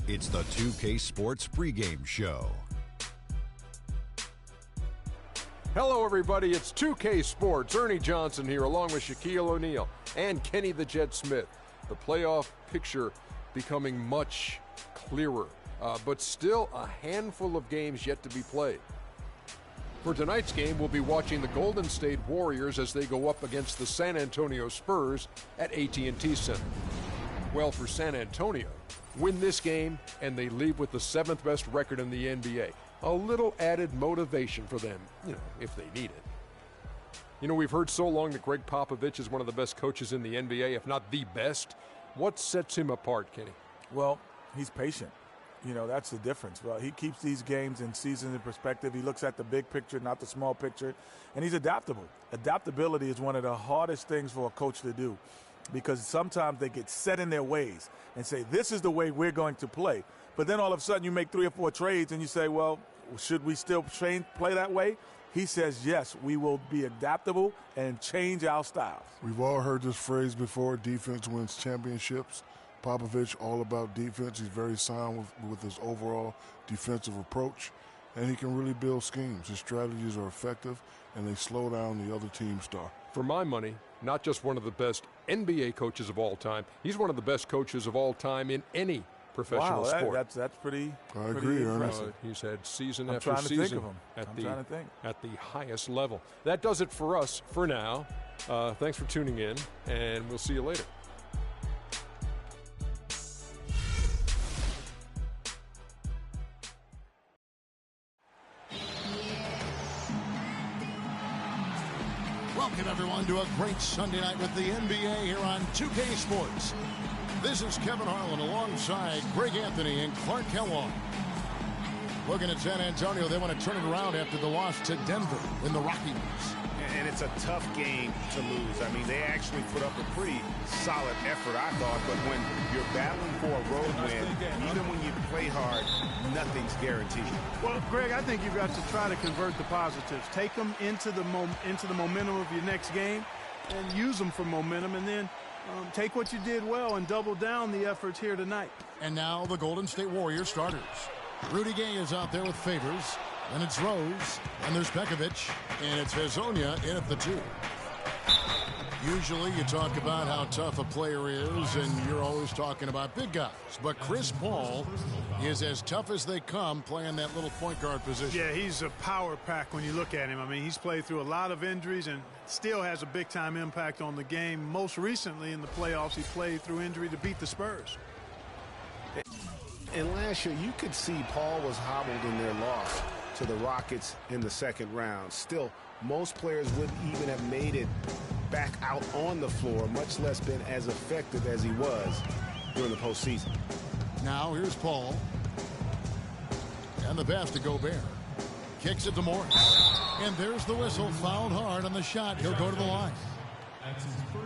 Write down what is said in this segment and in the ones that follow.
It's the 2K Sports pregame show. Hello, everybody. It's 2K Sports. Ernie Johnson here, along with Shaquille O'Neal and Kenny the Jet Smith. The playoff picture becoming much clearer, but still a handful of games yet to be played. For tonight's game, we'll be watching the Golden State Warriors as they go up against the San Antonio Spurs at AT&T Center. Well, for San Antonio, win this game and they leave with the 7th best record in the NBA. A little added motivation for them, if they need it. We've heard so long that Greg Popovich is one of the best coaches in the NBA, if not the best. What sets him apart, Kenny? Well, he's patient. That's the difference. Well, he keeps these games and seasons in perspective. He looks at the big picture, not the small picture, and he's adaptable. Adaptability is one of the hardest things for a coach to do, because sometimes they get set in their ways and say, this is the way we're going to play. But then all of a sudden you make 3 or 4 trades and you say, well, should we still play that way? He says, yes, we will be adaptable and change our styles. We've all heard this phrase before, defense wins championships. Popovich, all about defense. He's very sound with his overall defensive approach, and he can really build schemes. His strategies are effective, and they slow down the other team's star. For my money, not just one of the best NBA coaches of all time, he's one of the best coaches of all time in any professional sport. That's pretty. I agree, Ernest. He's had season I'm after trying to season think of him. at the highest level. That does it for us for now. Thanks for tuning in, and we'll see you later. Welcome, everyone, to a great Sunday night with the NBA here on 2K Sports. This is Kevin Harlan alongside Greg Anthony and Clark Kellogg. Looking at San Antonio, they want to turn it around after the loss to Denver in the Rockies. And it's a tough game to lose. I mean, they actually put up a pretty solid effort, I thought. But when you're battling for a road win, even when you play hard, nothing's guaranteed. Well, Greg, I think you've got to try to convert the positives. Take them into the momentum of your next game and use them for momentum, and then take what you did well and double down the efforts here tonight. And now the Golden State Warriors starters. Rudy Gay is out there with Favors. And it's Rose, and there's Pekovic, and it's Hezonja in at the 2. Usually you talk about how tough a player is, and you're always talking about big guys. But Chris Paul is as tough as they come playing that little point guard position. Yeah, he's a power pack when you look at him. I mean, he's played through a lot of injuries and still has a big-time impact on the game. Most recently in the playoffs, he played through injury to beat the Spurs. And last year, you could see Paul was hobbled in their loss to the Rockets in the second round. Still, most players wouldn't even have made it back out on the floor, much less been as effective as he was during the postseason. Now here's Paul. And the pass to Gobert. Kicks it to Morris. And there's the whistle. Fouled hard on the shot. He'll go to the line.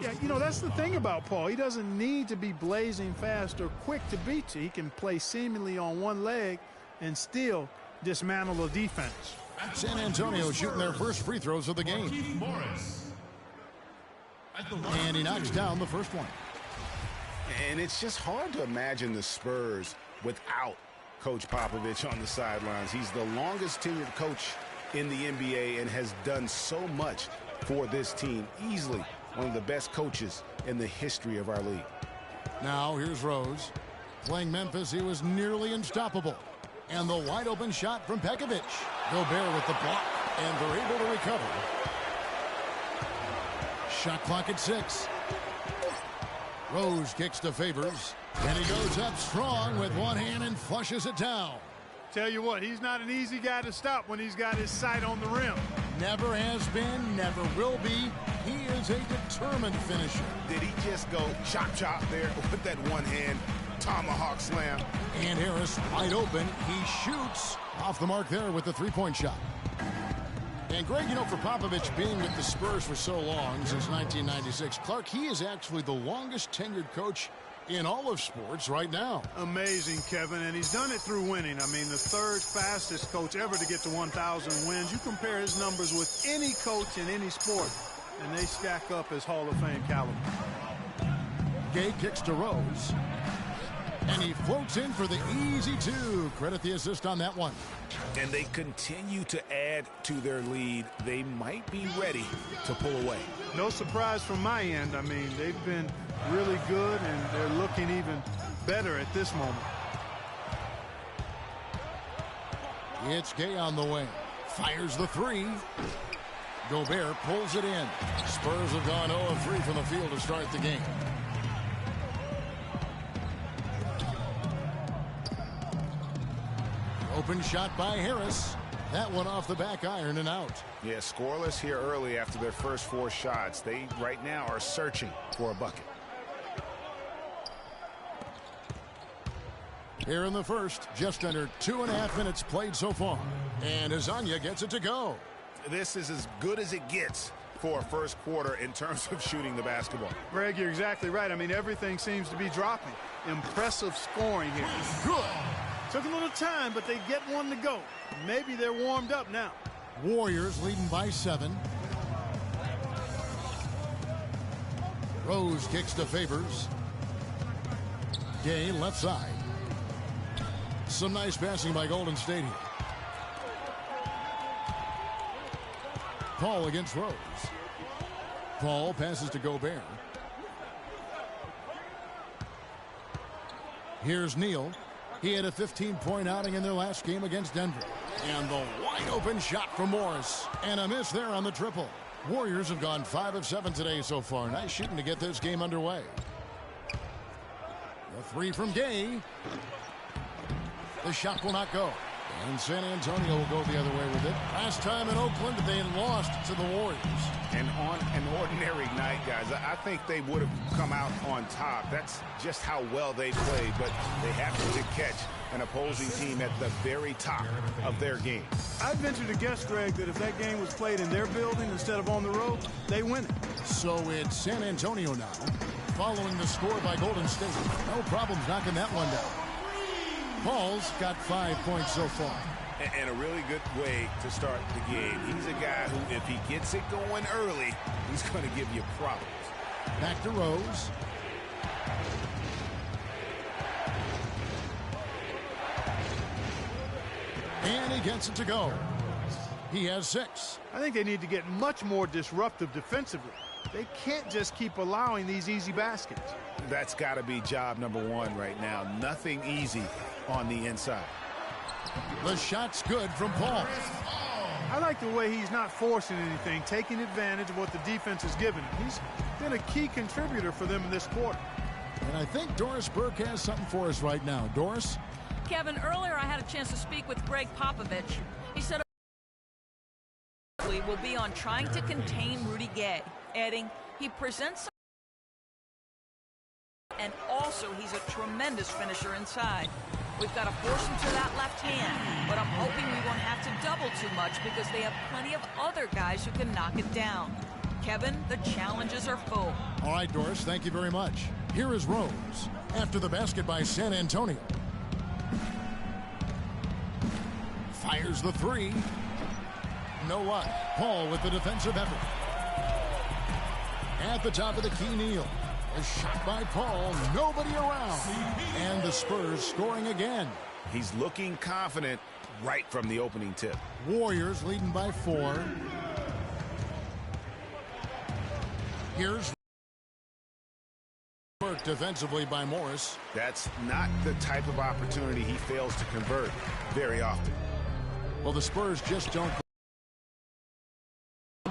Yeah, that's the thing about Paul. He doesn't need to be blazing fast or quick to beat you. He can play seemingly on one leg and still dismantle a defense. San Antonio shooting their first free throws of the game. And he knocks down the first one. And it's just hard to imagine the Spurs without Coach Popovich on the sidelines. He's the longest tenured coach in the NBA and has done so much for this team. Easily one of the best coaches in the history of our league. Now here's Rose. Playing Memphis, he was nearly unstoppable. And the wide open shot from Pekovic. Gobert with the block, and they're able to recover. Shot clock at 6. Rose kicks to Favors, and he goes up strong with one hand and flushes it down. Tell you what, he's not an easy guy to stop when he's got his sight on the rim. Never has been, never will be. He is a determined finisher. Did he just go chop there with that one hand tomahawk slam? And Harris wide open. He shoots off the mark there with the three-point shot. And Greg, for Popovich being with the Spurs for so long, since 1996, Clark, he is actually the longest tenured coach in all of sports right now. Amazing, Kevin, and he's done it through winning. I mean, the third fastest coach ever to get to 1,000 wins. You compare his numbers with any coach in any sport, and they stack up as Hall of Fame caliber. Gay kicks to Rose. And he floats in for the easy two. Credit the assist on that one. And they continue to add to their lead. They might be ready to pull away. No surprise from my end. I mean, they've been really good, and they're looking even better at this moment. It's Gay on the wing. Fires the three. Gobert pulls it in. Spurs have gone 0 of 3 from the field to start the game. Open shot by Harris. That one off the back iron and out. Yeah, scoreless here early after their first 4 shots. They right now are searching for a bucket. Here in the first, just under 2.5 minutes played so far. And Azania gets it to go. This is as good as it gets for a first quarter in terms of shooting the basketball. Greg, you're exactly right. I mean, everything seems to be dropping. Impressive scoring here. Good. Took a little time, but they get one to go. Maybe they're warmed up now. Warriors leading by 7. Rose kicks to Favors. Gay left side. Some nice passing by Golden State here. Paul against Rose. Paul passes to Gobert. Here's Neal. He had a 15-point outing in their last game against Denver. And the wide open shot from Morris. And a miss there on the triple. Warriors have gone 5 of 7 today so far. Nice shooting to get this game underway. The three from Gay. The shot will not go. And San Antonio will go the other way with it. Last time in Oakland, they lost to the Warriors. And on an ordinary night, guys, I think they would have come out on top. That's just how well they played. But they happened to catch an opposing team at the very top of their game. I'd venture to guess, Greg, that if that game was played in their building instead of on the road, they win it. So it's San Antonio now, following the score by Golden State. No problems knocking that one down. Paul's got 5 points so far. And a really good way to start the game. He's a guy who, if he gets it going early, he's going to give you problems. Back to Rose. And he gets it to go. He has 6. I think they need to get much more disruptive defensively. They can't just keep allowing these easy baskets. That's got to be job number 1 right now. Nothing easy on the inside. The shot's good from Paul. I like the way he's not forcing anything, taking advantage of what the defense has given him. He's been a key contributor for them in this quarter. And I think Doris Burke has something for us right now. Doris? Kevin, earlier I had a chance to speak with Greg Popovich. He said will be on trying to contain Rudy Gay, adding he presents and also he's a tremendous finisher inside. We've got to force him to that left hand, but I'm hoping we won't have to double too much because they have plenty of other guys who can knock it down. Kevin, the challenges are full. All right, Doris, thank you very much. Here is Rose after the basket by San Antonio. Fires the three. No luck. Paul with the defensive effort. At the top of the key, Neal. A shot by Paul. Nobody around. And the Spurs scoring again. He's looking confident right from the opening tip. Warriors leading by 4. Here's work defensively by Morris. That's not the type of opportunity he fails to convert very often. Well, the Spurs just don't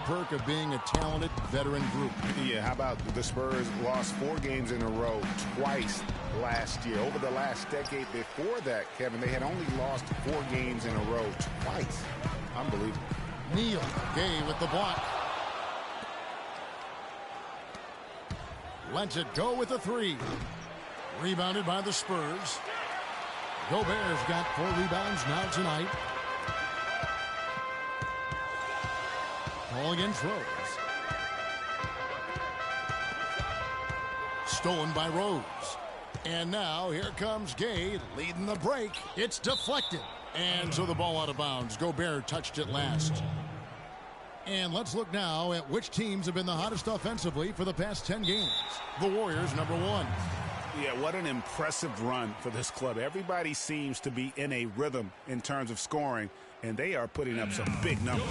perk of being a talented veteran group. Yeah, how about the Spurs lost 4 games in a row twice last year. Over the last decade before that, Kevin, they had only lost 4 games in a row twice. Unbelievable. Neal, Gay with the block. Lets it go with the 3. Rebounded by the Spurs. Gobert's got 4 rebounds now tonight. Paul against Rose. Stolen by Rose. And now here comes Gay leading the break. It's deflected. And so the ball out of bounds. Gobert touched it last. And let's look now at which teams have been the hottest offensively for the past 10 games. The Warriors, number 1. Yeah, what an impressive run for this club. Everybody seems to be in a rhythm in terms of scoring, and they are putting up some big numbers.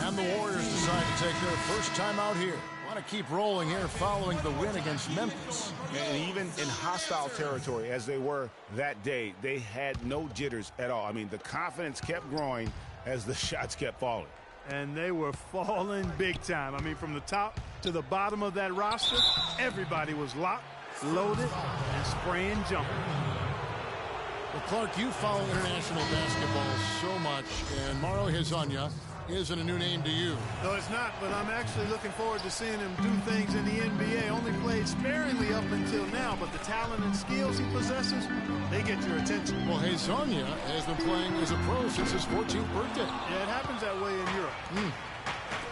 And the Warriors decide to take their first time out here. Want to keep rolling here following the win against Memphis. And even in hostile territory, as they were that day, they had no jitters at all. I mean, the confidence kept growing as the shots kept falling. And they were falling big time. I mean, from the top to the bottom of that roster, everybody was locked, loaded, and spraying jumping. Well, Clark, you follow international basketball so much, and Mauro Hezonja isn't a new name to you. No, it's not, but I'm actually looking forward to seeing him do things in the NBA. Only played sparingly up until now, but the talent and skills he possesses, they get your attention. Well, Hezonja has been playing as a pro since his 14th birthday. Yeah, it happens that way in Europe.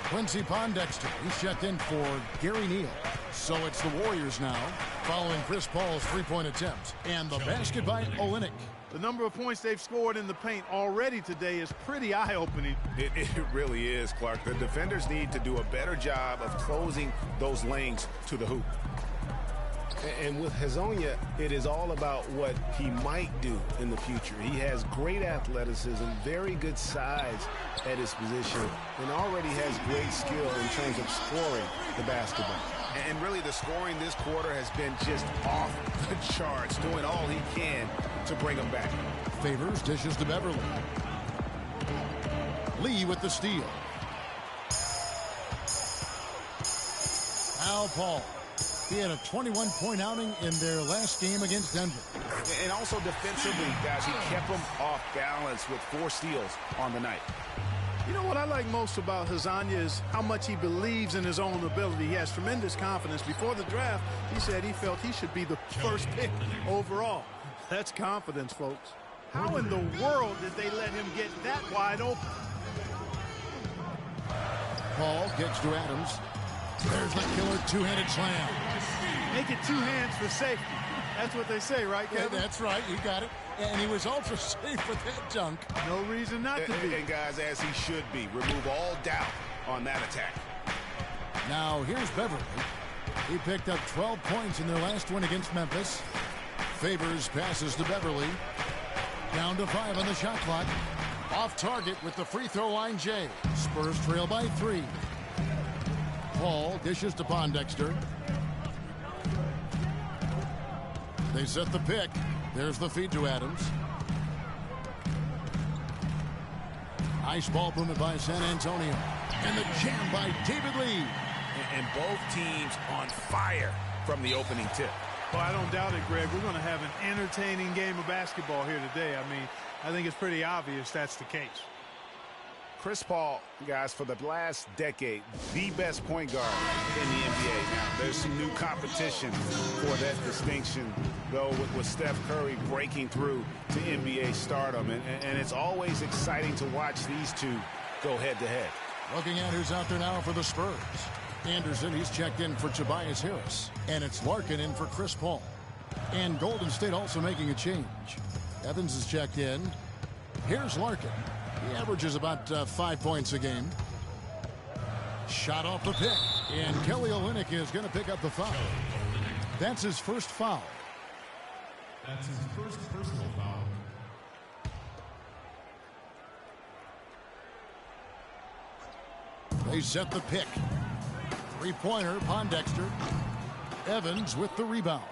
Quincy Pondexter, he's checked in for Gary Neal. So it's the Warriors now, following Chris Paul's three-point attempt. And the basket by Olynyk. The number of points they've scored in the paint already today is pretty eye-opening. It really is, Clark. The defenders need to do a better job of closing those lanes to the hoop. And with Hezonja, it is all about what he might do in the future. He has great athleticism, very good size at his position, and already has great skill in terms of scoring the basketball. And really, the scoring this quarter has been just off the charts, doing all he can to bring him back. Favors dishes to Beverly. Lee with the steal. Al Paul. He had a 21-point outing in their last game against Denver. And also defensively, guys, he kept them off balance with 4 steals on the night. You know what I like most about Hezonja is how much he believes in his own ability. He has tremendous confidence. Before the draft, he said he felt he should be the first pick overall. That's confidence, folks. How in the world did they let him get that wide open? Paul kicks to Adams. There's the killer two-handed slam. Make it 2 hands for safety. That's what they say, right, Kevin? Yeah, that's right. You got it. And he was ultra safe with that dunk. No reason not to be. And guys, as he should be. Remove all doubt on that attack. Now, here's Beverly. He picked up 12 points in their last win against Memphis. Favors passes to Beverly. Down to 5 on the shot clock. Off target with the free throw line, Jay. Spurs trail by 3. Paul dishes to Pondexter. They set the pick. There's the feed to Adams. Ice ball movement by San Antonio. And the jam by David Lee. And both teams on fire from the opening tip. Well, I don't doubt it, Greg. We're going to have an entertaining game of basketball here today. I mean, I think it's pretty obvious that's the case. Chris Paul, guys, for the last decade, the best point guard in the NBA. Now, there's some new competition for that distinction, though, with Steph Curry breaking through to NBA stardom. And it's always exciting to watch these two go head-to-head. Looking at who's out there now for the Spurs. Anderson, he's checked in for Tobias Harris. And it's Larkin in for Chris Paul. And Golden State also making a change. Evans is checked in. Here's Larkin. He averages about 5 points a game. Shot off the pick. And Kelly Olynyk is going to pick up the foul. That's his first foul. That's his first personal foul. They set the pick. Three-pointer, Pondexter. Evans with the rebound.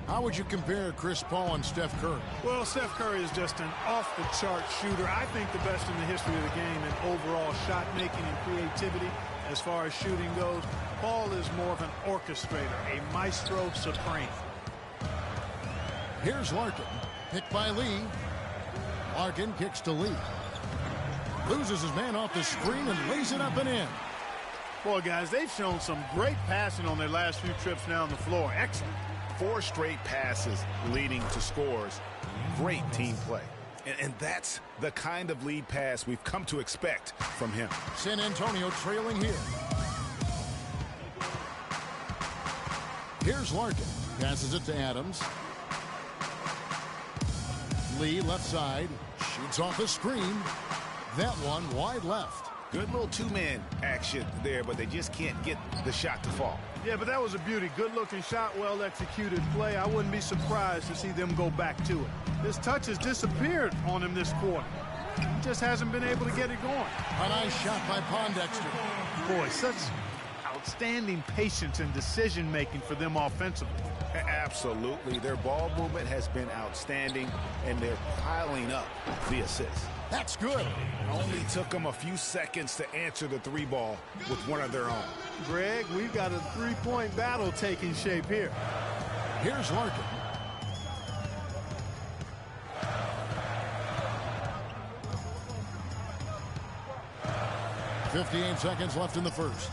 How would you compare Chris Paul and Steph Curry? Well, Steph Curry is just an off-the-chart shooter. I think the best in the history of the game in overall shot making and creativity. As far as shooting goes, Paul is more of an orchestrator, a maestro supreme. Here's Larkin, picked by Lee. Larkin kicks to Lee. Loses his man off the screen and lays it up and in. Boy, guys, they've shown some great passing on their last few trips down the floor. Excellent. 4 straight passes leading to scores. Great team play. And that's the kind of lead pass we've come to expect from him. San Antonio trailing here. Here's Larkin. Passes it to Adams. Lee left side. Shoots off the screen. That one wide left. Good little two-man action there, but they just can't get the shot to fall. Yeah, but that was a beauty. Good-looking shot, well-executed play. I wouldn't be surprised to see them go back to it. This touch has disappeared on him this quarter. He just hasn't been able to get it going. A nice shot by Pondexter. Boy, such outstanding patience and decision-making for them offensively. Absolutely. Their ball movement has been outstanding, and they're piling up the assists. That's good. Only took them a few seconds to answer the three ball with one of their own. Greg, we've got a three-point battle taking shape here. Here's Larkin. .58 seconds left in the first.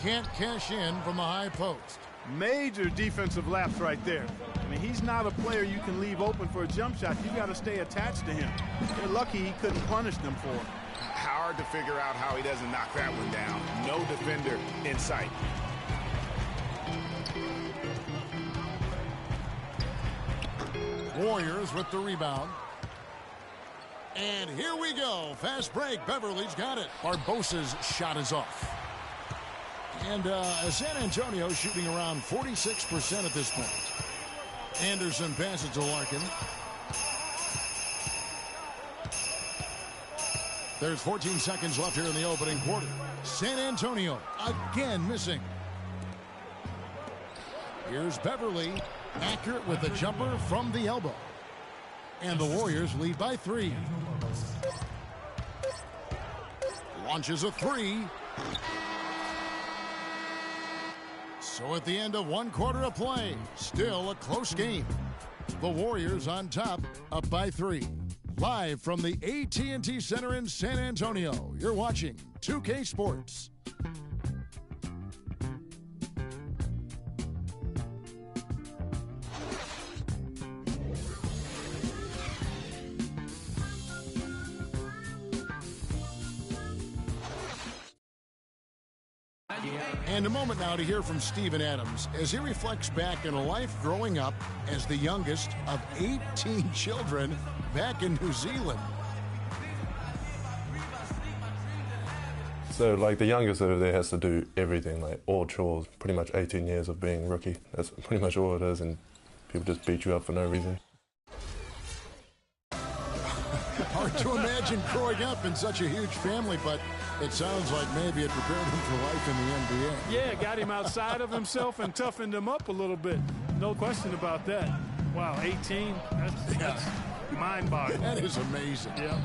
Can't cash in from the high post. Major defensive lapse right there. I mean, he's not a player you can leave open for a jump shot. You got to stay attached to him. They're lucky he couldn't punish them for it. Hard to figure out how he doesn't knock that one down. No defender in sight. Warriors with the rebound. And here we go. Fast break. Beverly's got it. Barbosa's shot is off. And San Antonio shooting around 46% at this point. Anderson passes to Larkin. There's 14 seconds left here in the opening quarter. San Antonio again missing. Here's Beverly, accurate with the jumper from the elbow. And the Warriors lead by 3. Launches a 3. So at the end of one quarter of play, still a close game. The Warriors on top, up by 3. Live from the AT&T Center in San Antonio, you're watching 2K Sports. And a moment now to hear from Steven Adams as he reflects back on a life growing up as the youngest of 18 children back in New Zealand. So, like, the youngest over there has to do everything, like all chores, pretty much 18 years of being rookie. That's pretty much all it is, and people just beat you up for no reason. Hard to imagine growing up in such a huge family, but it sounds like maybe it prepared him for life in the NBA. Yeah, got him outside of himself and toughened him up a little bit. No question about that. Wow, 18, that's mind-boggling. That is amazing. Yeah.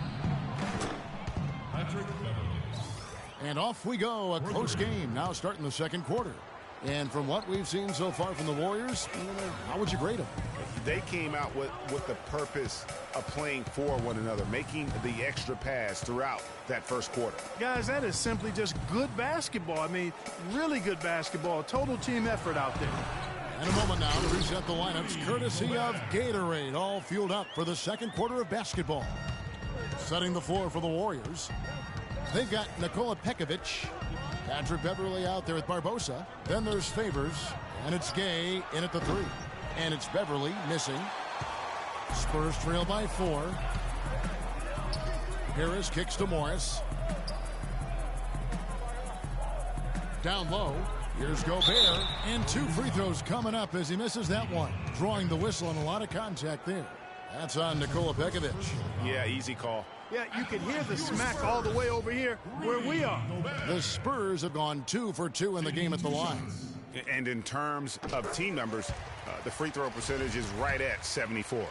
And off we go, a close game now starting the second quarter. And from what we've seen so far from the Warriors, how would you grade them? They came out with the purpose of playing for one another, making the extra pass throughout that first quarter. Guys, that is simply just good basketball. I mean, really good basketball. Total team effort out there. And a moment now to reset the lineups, courtesy of Gatorade, all fueled up for the second quarter of basketball. Setting the floor for the Warriors. They've got Nikola Pekovic, Patrick Beverly out there with Barbosa. Then there's Favors, and it's Gay in at the 3. And it's Beverly missing. Spurs trail by 4. Harris kicks to Morris. Down low. Here's Gobert. And 2 free throws coming up as he misses that one. Drawing the whistle and a lot of contact there. That's on Nikola Pekovic. Yeah, easy call. Yeah, you can hear the smack all the way over here where we are. The Spurs have gone 2 for 2 in the game at the line. And in terms of team numbers, the free throw percentage is right at 74.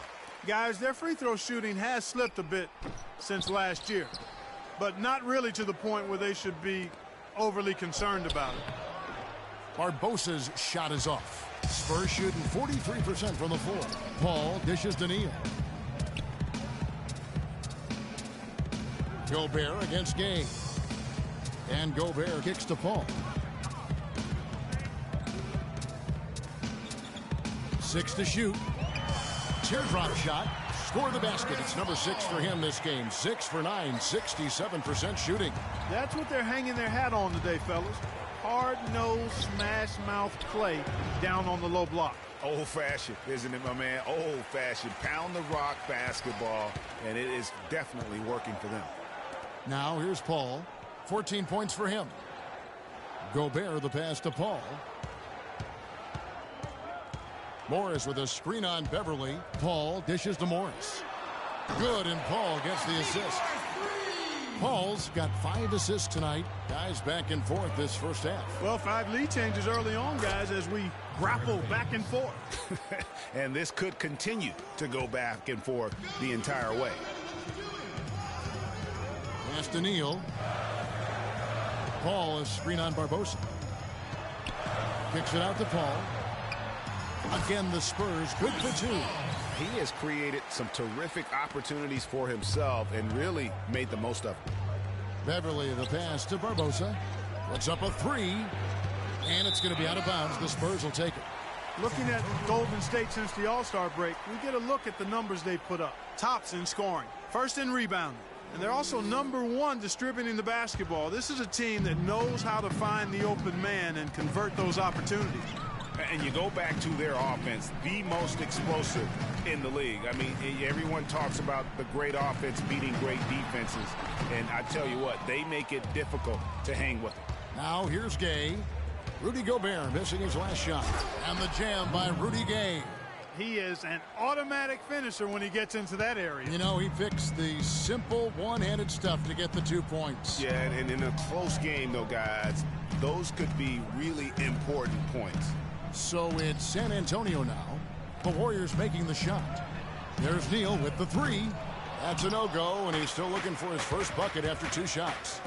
Guys, their free throw shooting has slipped a bit since last year, but not really to the point where they should be overly concerned about it. Barbosa's shot is off. Spurs shooting 43% from the floor. Paul dishes to Neal. Gobert against Gay. And Gobert kicks to Paul. 6 to shoot. Teardrop shot. Score the basket. It's number 6 for him this game. 6 for 9, 67% shooting. That's what they're hanging their hat on today, fellas. Hard-nosed, smash-mouth play down on the low block. Old-fashioned, isn't it, my man? Old-fashioned. Pound the rock basketball, and it is definitely working for them. Now here's Paul. 14 points for him. Gobert the pass to Paul. Morris with a screen on Beverly. Paul dishes to Morris. Good, and Paul gets the assist. Paul's got 5 assists tonight. Guys back and forth this first half. Well, 5 lead changes early on, guys, as we grapple back and forth. And this could continue to go back and forth the entire way. Pass to Neal. Paul is screen on Barbosa. Kicks it out to Paul. Again, the Spurs good for 2. He has created some terrific opportunities for himself and really made the most of it. Beverly the pass to Barbosa. Puts up a 3. And it's going to be out of bounds. The Spurs will take it. Looking at Golden State since the All-Star break, we get a look at the numbers they put up. Tops in scoring, first in rebounding. And they're also #1 distributing the basketball. This is a team that knows how to find the open man and convert those opportunities. And you go back to their offense, the most explosive in the league. I mean, everyone talks about the great offense beating great defenses. And I tell you what, they make it difficult to hang with them. Now here's Gay. Rudy Gobert missing his last shot. And the jam by Rudy Gay. He is an automatic finisher when he gets into that area. You know, he picks the simple one-handed stuff to get the 2 points. Yeah, and in a close game, though, guys, those could be really important points. So it's San Antonio now. The Warriors making the shot. There's Neal with the 3. That's a no-go, and he's still looking for his first bucket after 2 shots.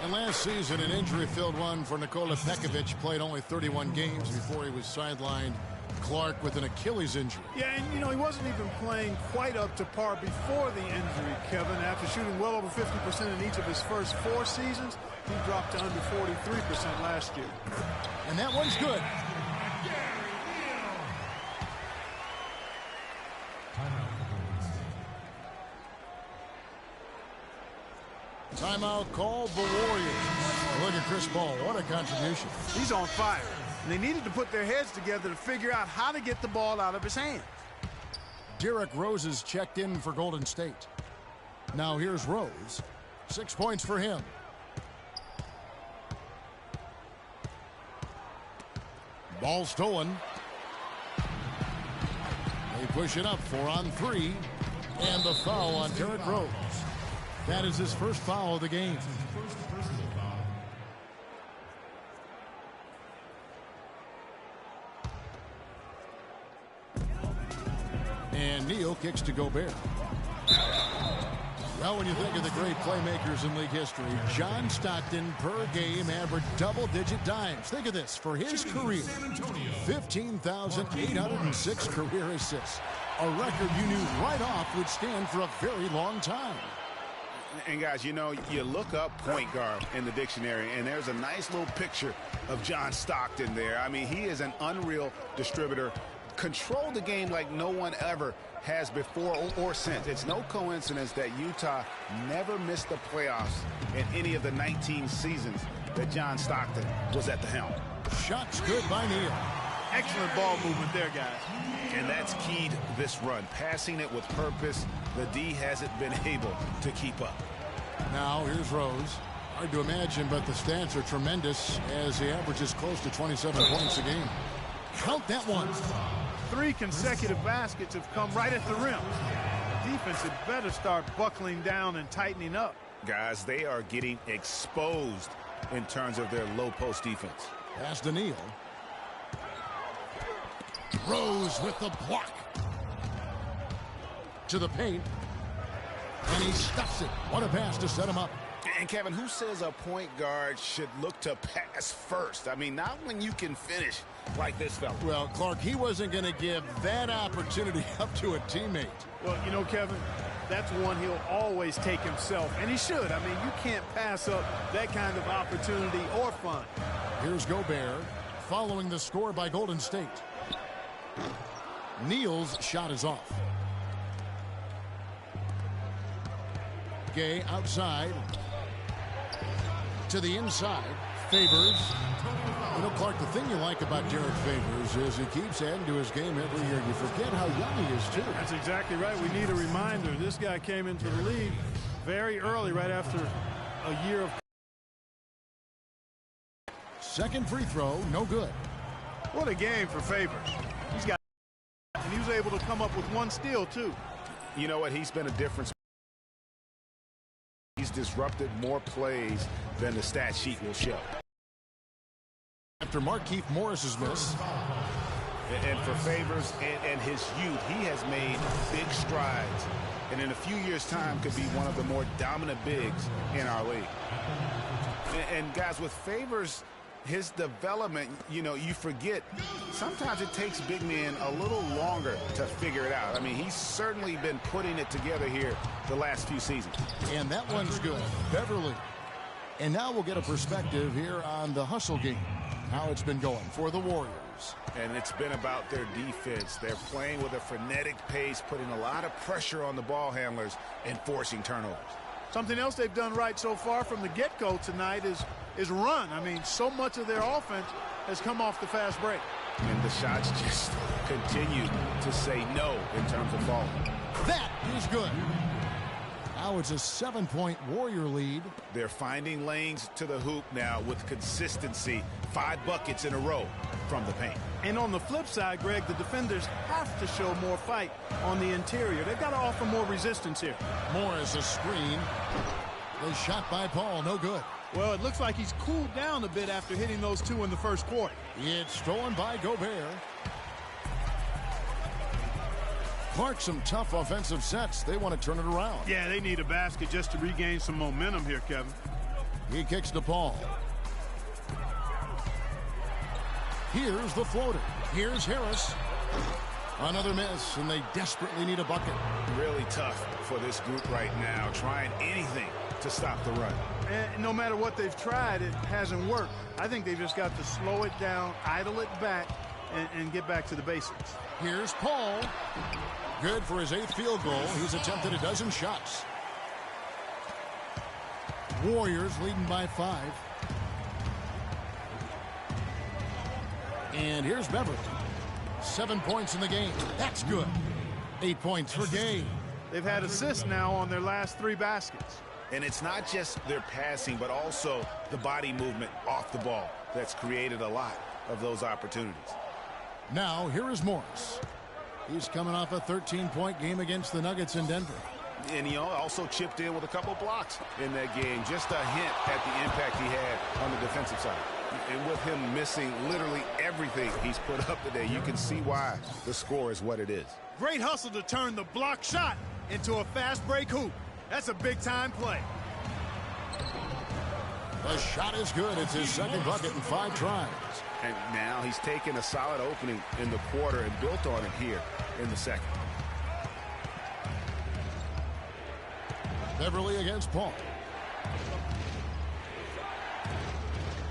And last season, an injury-filled one for Nikola Pekovic. Played only 31 games before he was sidelined. Clark with an Achilles injury. Yeah, and you know, he wasn't even playing quite up to par before the injury, Kevin. After shooting well over 50% in each of his first 4 seasons, he dropped to under 43% last year. And that one's good. Timeout called the Warriors. Look at Chris Paul. What a contribution. He's on fire. And they needed to put their heads together to figure out how to get the ball out of his hand. Derrick Rose is checked in for Golden State. Now here's Rose. 6 points for him. Ball stolen. They push it up 4 on 3. And the foul on Derrick Rose. That is his first foul of the game. And Neal kicks to Gobert. Well, when you think of the great playmakers in league history, John Stockton per game averaged double-digit dimes. Think of this. For his career, 15,806 career assists. A record you knew right off would stand for a very long time. And, guys, you know, you look up point guard in the dictionary, and there's a nice little picture of John Stockton there. I mean, he is an unreal distributor. Control the game like no one ever has before or since. It's no coincidence that Utah never missed the playoffs in any of the 19 seasons that John Stockton was at the helm. Shots good by Neal. Excellent ball movement there, guys. And that's keyed this run. Passing it with purpose. The D hasn't been able to keep up. Now here's Rose. Hard to imagine, but the stats are tremendous as he averages close to 27 points a game. Count that one. 3 consecutive baskets have come right at the rim. The defense had better start buckling down and tightening up. Guys, they are getting exposed in terms of their low post defense. Pass to Neal. Rose with the block. To the paint. And he stuffs it. What a pass to set him up. And, Kevin, who says a point guard should look to pass first? I mean, not when you can finish like this fella. Well, Clark, he wasn't going to give that opportunity up to a teammate. Well, you know, Kevin, that's one he'll always take himself. And he should. I mean, you can't pass up that kind of opportunity or fun. Here's Gobert following the score by Golden State. Neal's shot is off. Gay outside. To the inside. Favors. You know, Clark, the thing you like about Derek Favors is he keeps adding to his game every year. You forget how young he is, too. That's exactly right. We need a reminder. This guy came into the league very early, right after a year of. Second free throw, no good. What a game for Favors. He's got, and he was able to come up with one steal too. You know what? He's been a difference. He's disrupted more plays than the stat sheet will show. After Markieff Morris's miss. And for Favors and his youth, he has made big strides. And in a few years' time could be one of the more dominant bigs in our league. And guys, with Favors, his development, you know, you forget sometimes it takes big men a little longer to figure it out. I mean, he's certainly been putting it together here the last few seasons. And that one's good. Beverly. And now we'll get a perspective here on the hustle game, how it's been going for the Warriors. And it's been about their defense. They're playing with a frenetic pace, putting a lot of pressure on the ball handlers and forcing turnovers. Something else they've done right so far from the get-go tonight is run. I mean, so much of their offense has come off the fast break. And the shots just continue to say no in terms of falling. That is good. Now it's a 7-point Warrior lead. They're finding lanes to the hoop now with consistency. 5 buckets in a row from the paint. And on the flip side, Greg, the defenders have to show more fight on the interior. They've got to offer more resistance here. Morris a screen. The shot by Paul, no good. Well, it looks like he's cooled down a bit after hitting those 2 in the first quarter. It's stolen by Gobert. Clark, some tough offensive sets. They want to turn it around. Yeah, they need a basket just to regain some momentum here, Kevin. He kicks to Paul. Here's the floater. Here's Harris. Another miss, and they desperately need a bucket. Really tough for this group right now, trying anything to stop the run. And no matter what they've tried, it hasn't worked. I think they've just got to slow it down, idle it back, and get back to the basics. Here's Paul. Good for his 8th field goal. He's attempted a dozen shots. Warriors leading by 5. And here's Beverly. 7 points in the game. That's good. 8 points for Gay. They've had assists now on their last 3 baskets. And it's not just their passing, but also the body movement off the ball that's created a lot of those opportunities. Now, here is Morris. He's coming off a 13-point game against the Nuggets in Denver. And he also chipped in with a couple blocks in that game. Just a hint at the impact he had on the defensive side. And with him missing literally everything he's put up today, you can see why the score is what it is. Great hustle to turn the block shot into a fast break hoop. That's a big-time play. The shot is good. It's his 2nd bucket in 5 tries. And now he's taken a solid opening in the quarter and built on it here in the 2nd. Beverly against Paul.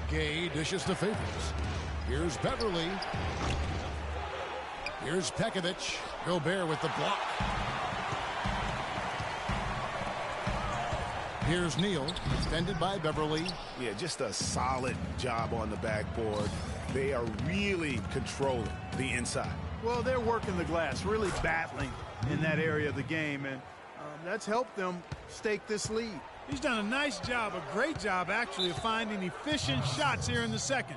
Gay dishes to Favors. Here's Beverly. Here's Pekovic. Gobert with the block. Here's Neal, defended by Beverly. Yeah, just a solid job on the backboard. They are really controlling the inside. Well, they're working the glass, really battling in that area of the game, and that's helped them stake this lead. He's done a nice job, a great job, actually, of finding efficient shots here in the 2nd.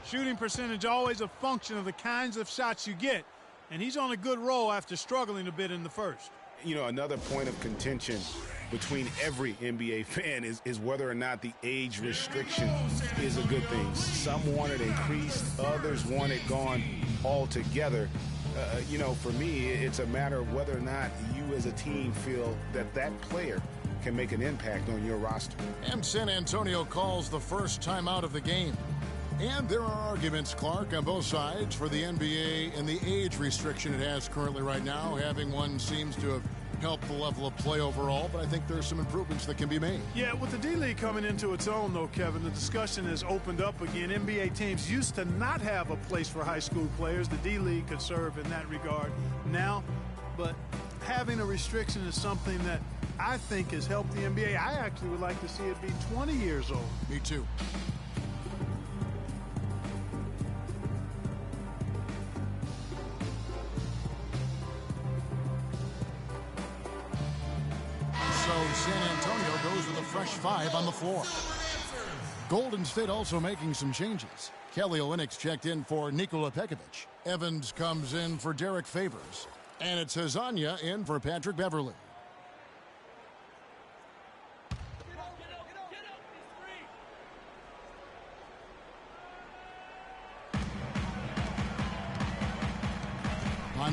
Shooting percentage always a function of the kinds of shots you get, and he's on a good roll after struggling a bit in the 1st. You know, another point of contention between every NBA fan is whether or not the age restriction is a good thing. Some want it increased, others want it gone altogether. You know, for me, it's a matter of whether or not you as a team feel that that player can make an impact on your roster. And San Antonio calls the first timeout of the game. And there are arguments, Clark, on both sides for the NBA and the age restriction it has currently right now. Having one seems to have helped the level of play overall, but I think there's some improvements that can be made. Yeah, with the D-League coming into its own, though, Kevin, the discussion has opened up again. NBA teams used to not have a place for high school players. The D-League could serve in that regard now, but having a restriction is something that I think has helped the NBA. I actually would like to see it be 20 years old. Me too. So San Antonio goes goes with a fresh 5 on the floor. Golden State also making some changes. Kelly Olynyk's checked in for Nikola Pekovic. Evans comes in for Derek Favors. And it's Hezonja in for Patrick Beverley.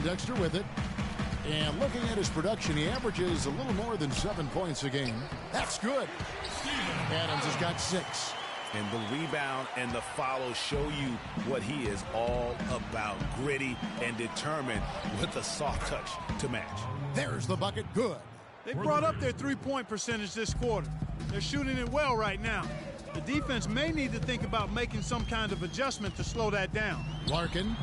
Dexter with it. And looking at his production, he averages a little more than 7 points a game. That's good. Adams has got 6. And the rebound and the follow show you what he is all about. Gritty and determined with a soft touch to match. There's the bucket. Good. They brought up their three-point percentage this quarter. They're shooting it well right now. The defense may need to think about making some kind of adjustment to slow that down. Larkin.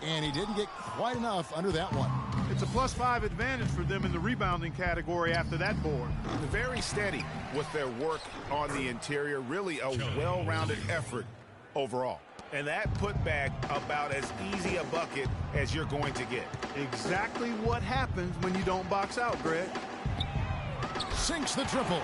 And he didn't get quite enough under that one. It's a +5 advantage for them in the rebounding category after that board. Very steady with their work on the interior. Really a well-rounded effort overall. And that put back about as easy a bucket as you're going to get. Exactly what happens when you don't box out, Greg. Sinks the triple.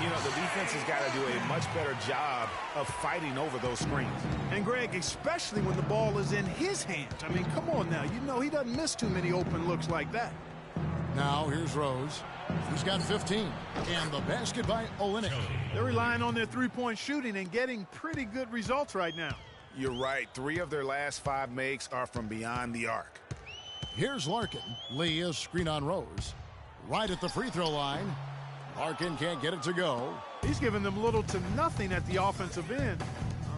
You know, the defense has got to do a much better job of fighting over those screens. And, Greg, especially when the ball is in his hands. I mean, come on now. You know he doesn't miss too many open looks like that. Now, here's Rose. He's got 15. And the basket by Olynyk. They're relying on their three-point shooting and getting pretty good results right now. You're right. 3 of their last 5 makes are from beyond the arc. Here's Larkin. Lee is screen on Rose. Right at the free throw line. Larkin can't get it to go. He's giving them little to nothing at the offensive end.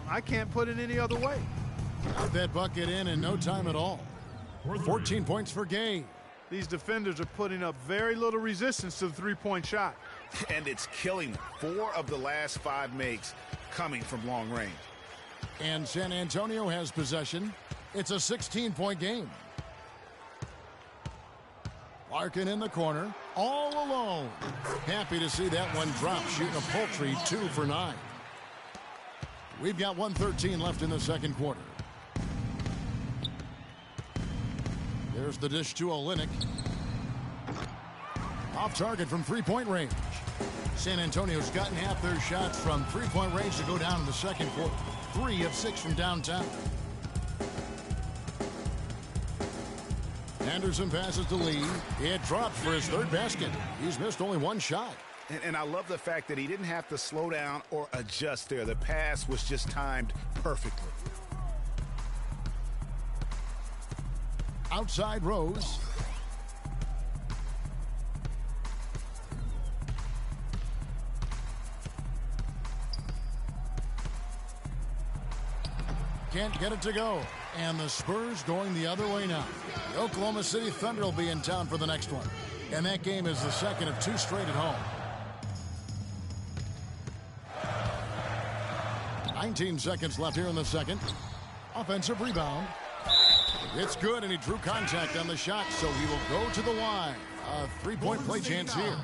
I can't put it any other way. Got that bucket in no time at all. 14 points for Gay. These defenders are putting up very little resistance to the three-point shot. And it's killing them. 4 of the last 5 makes coming from long range. And San Antonio has possession. It's a 16-point game. Larkin in the corner, all alone. Happy to see that one drop, shooting a paltry 2 for 9. We've got 1:13 left in the second quarter. There's the dish to Olynyk. Off target from three-point range. San Antonio's gotten half their shots from three-point range to go down in the second quarter. 3 of 6 from downtown. Anderson passes to Lee. It drops for his 3rd basket. He's missed only 1 shot. And I love the fact that he didn't have to slow down or adjust there. The pass was just timed perfectly. Outside Rose. Can't get it to go. And the Spurs going the other way now. The Oklahoma City Thunder will be in town for the next one. And that game is the second of 2 straight at home. 19 seconds left here in the second. Offensive rebound. It's good, and he drew contact on the shot, so he will go to the line. A 3-point play chance here.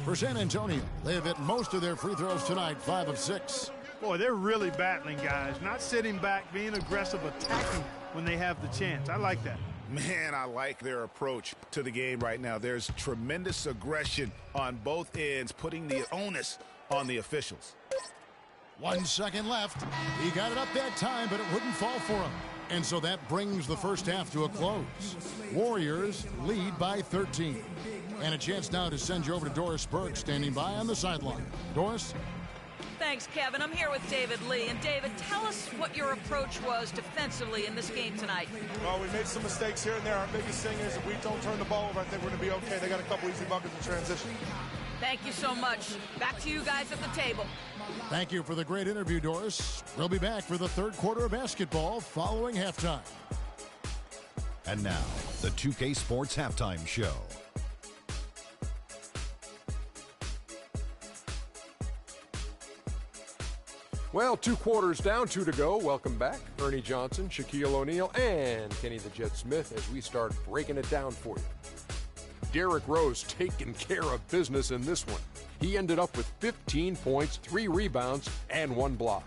For San Antonio, they have hit most of their free throws tonight, 5 of 6. Boy, they're really battling, guys. Not sitting back, being aggressive, attacking when they have the chance. I like that. Man, I like their approach to the game right now. There's tremendous aggression on both ends, putting the onus on the officials. 1 second left. He got it up that time, but it wouldn't fall for him. And so that brings the first half to a close. Warriors lead by 13. And a chance now to send you over to Doris Burke, standing by on the sideline. Doris? Thanks, Kevin. I'm here with David Lee. And David, tell us what your approach was defensively in this game tonight. Well, we made some mistakes here and there. Our biggest thing is if we don't turn the ball over, I think we're going to be okay. They got a couple easy buckets in transition. Thank you so much. Back to you guys at the table. Thank you for the great interview, Doris. We'll be back for the third quarter of basketball following halftime. And now, the 2K Sports Halftime Show. Well, 2 quarters down, 2 to go. Welcome back. Ernie Johnson, Shaquille O'Neal, and Kenny the Jet Smith as we start breaking it down for you. Derrick Rose taking care of business in this one. He ended up with 15 points, 3 rebounds, and 1 block.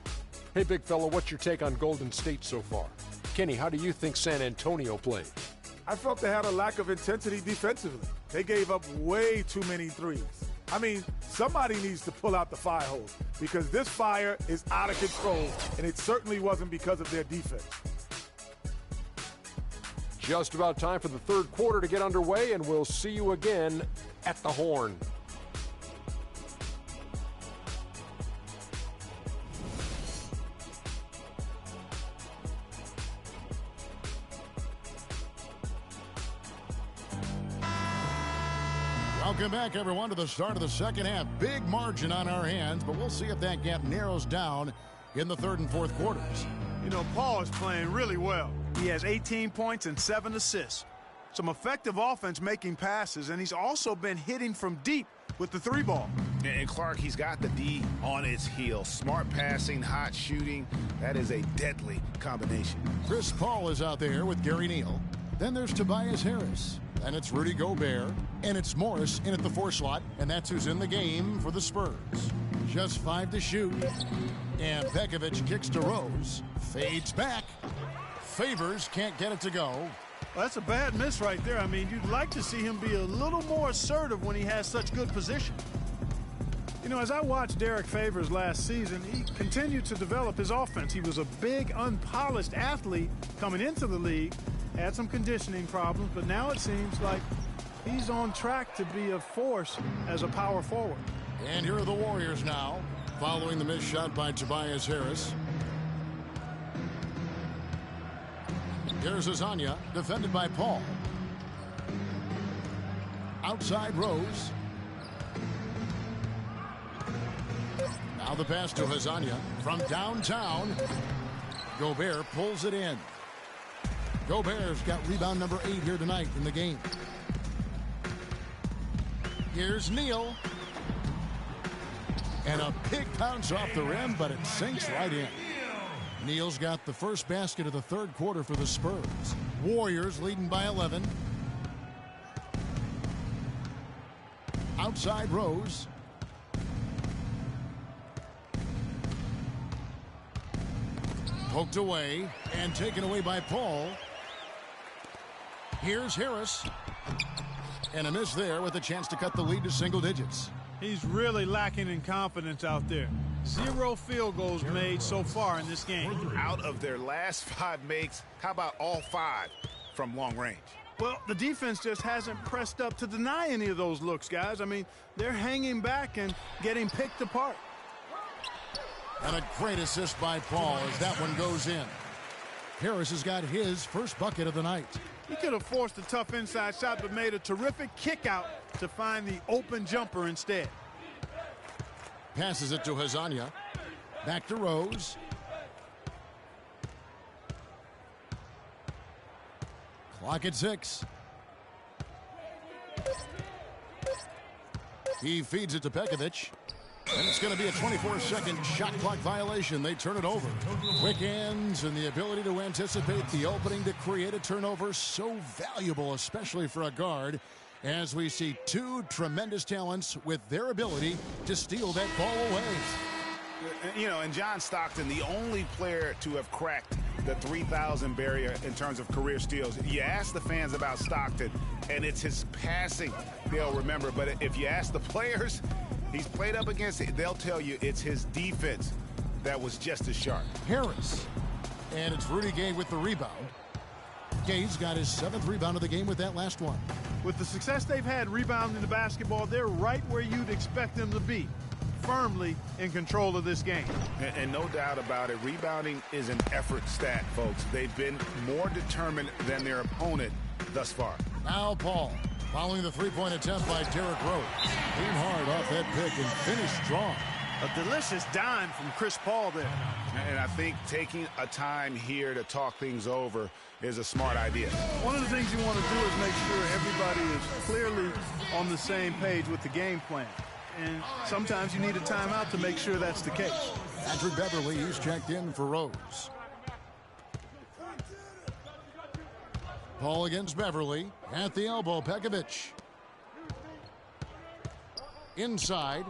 Hey, big fella, what's your take on Golden State so far? Kenny, how do you think San Antonio played? I felt they had a lack of intensity defensively. They gave up way too many threes. I mean, somebody needs to pull out the fire hose because this fire is out of control, and it certainly wasn't because of their defense. Just about time for the third quarter to get underway, and we'll see you again at the Horn. Welcome back, everyone, to the start of the second half. Big margin on our hands, but we'll see if that gap narrows down in the third and fourth quarters. You know, Paul is playing really well. He has 18 points and 7 assists. Some effective offense making passes, and he's also been hitting from deep with the 3-ball. And Clark, he's got the D on his heels. Smart passing, hot shooting. That is a deadly combination. Chris Paul is out there with Gary Neal. Then there's Tobias Harris. And it's Rudy Gobert. And it's Morris in at the 4 slot. And that's who's in the game for the Spurs. Just 5 to shoot. And Pekovic kicks to Rose. Fades back. Favors can't get it to go. Well, that's a bad miss right there. I mean, you'd like to see him be a little more assertive when he has such good position. You know, as I watched Derek Favors last season, he continued to develop his offense. He was a big, unpolished athlete coming into the league. Had some conditioning problems, but now it seems like he's on track to be a force as a power forward. And here are the Warriors now, following the missed shot by Tobias Harris. Here's Azania, defended by Paul. Outside Rose. Now the pass to Azania from downtown. Gobert pulls it in. Gobert's got rebound number 8 here tonight in the game. Here's Neal. And a big bounce off the rim, but it sinks right in. Neal's got the first basket of the third quarter for the Spurs. Warriors leading by 11. Outside Rose. Poked away and taken away by Paul. Here's Harris. And a miss there with a chance to cut the lead to single digits. He's really lacking in confidence out there. 0 field goals made so far in this game. Out of their last 5 makes, how about all 5 from long range? Well, the defense just hasn't pressed up to deny any of those looks, guys. I mean, they're hanging back and getting picked apart. And a great assist by Paul as that one goes in. Harris has got his first bucket of the night. He could have forced a tough inside shot, but made a terrific kick out to find the open jumper instead. Passes it to Hazania. Back to Rose. Clock at 6. He feeds it to Pekovic. And it's going to be a 24-second shot clock violation. They turn it over. Quick hands and the ability to anticipate the opening to create a turnover. So valuable, especially for a guard, as we see 2 tremendous talents with their ability to steal that ball away. You know, and John Stockton, the only player to have cracked the 3,000 barrier in terms of career steals. You ask the fans about Stockton, and it's his passing they'll remember. But if you ask the players he's played up against, they'll tell you it's his defense that was just as sharp. Harris. And it's Rudy Gay with the rebound. Gay's got his 7th rebound of the game with that last one. With the success they've had rebounding the basketball, they're right where you'd expect them to be. Firmly in control of this game. And no doubt about it, rebounding is an effort stat, folks. They've been more determined than their opponent thus far. Now Paul, following the 3-point attempt by Derrick Rose. Came hard off that pick and finished strong. A delicious dime from Chris Paul there. And I think taking a time here to talk things over is a smart idea. One of the things you want to do is make sure everybody is clearly on the same page with the game plan. And sometimes you need a timeout to make sure that's the case. Patrick Beverly, he's checked in for Rose. Paul against Beverly. At the elbow, Pekovic. Inside.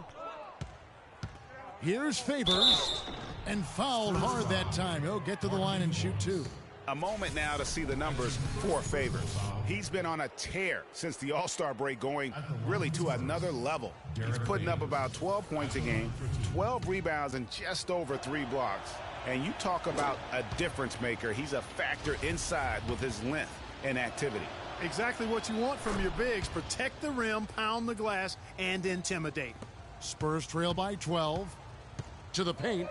Here's Favors. And fouled hard that time. He'll get to the line and shoot 2. A moment now to see the numbers for Favors. He's been on a tear since the All-Star break, going really to another level. He's putting up about 12 points a game, 12 rebounds, and just over 3 blocks. And you talk about a difference maker. He's a factor inside with his length and activity. Exactly what you want from your bigs. Protect the rim, pound the glass, and intimidate. Spurs trail by 12. To the paint.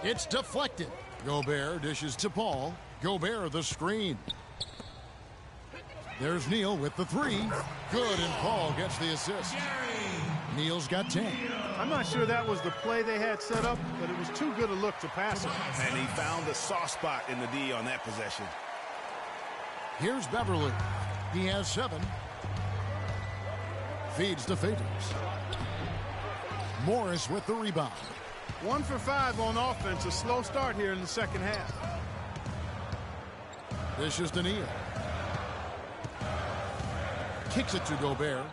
It's deflected. Gobert dishes to Paul. Gobert the screen. There's Neal with the 3. Good, and Paul gets the assist. Neal's got 10. I'm not sure that was the play they had set up, but it was too good a look to pass it. And he found the soft spot in the D on that possession. Here's Beverly. He has 7. Feeds to Favors. Morris with the rebound. 1 for 5 on offense. A slow start here in the second half. This is Neal. Kicks it to Gobert.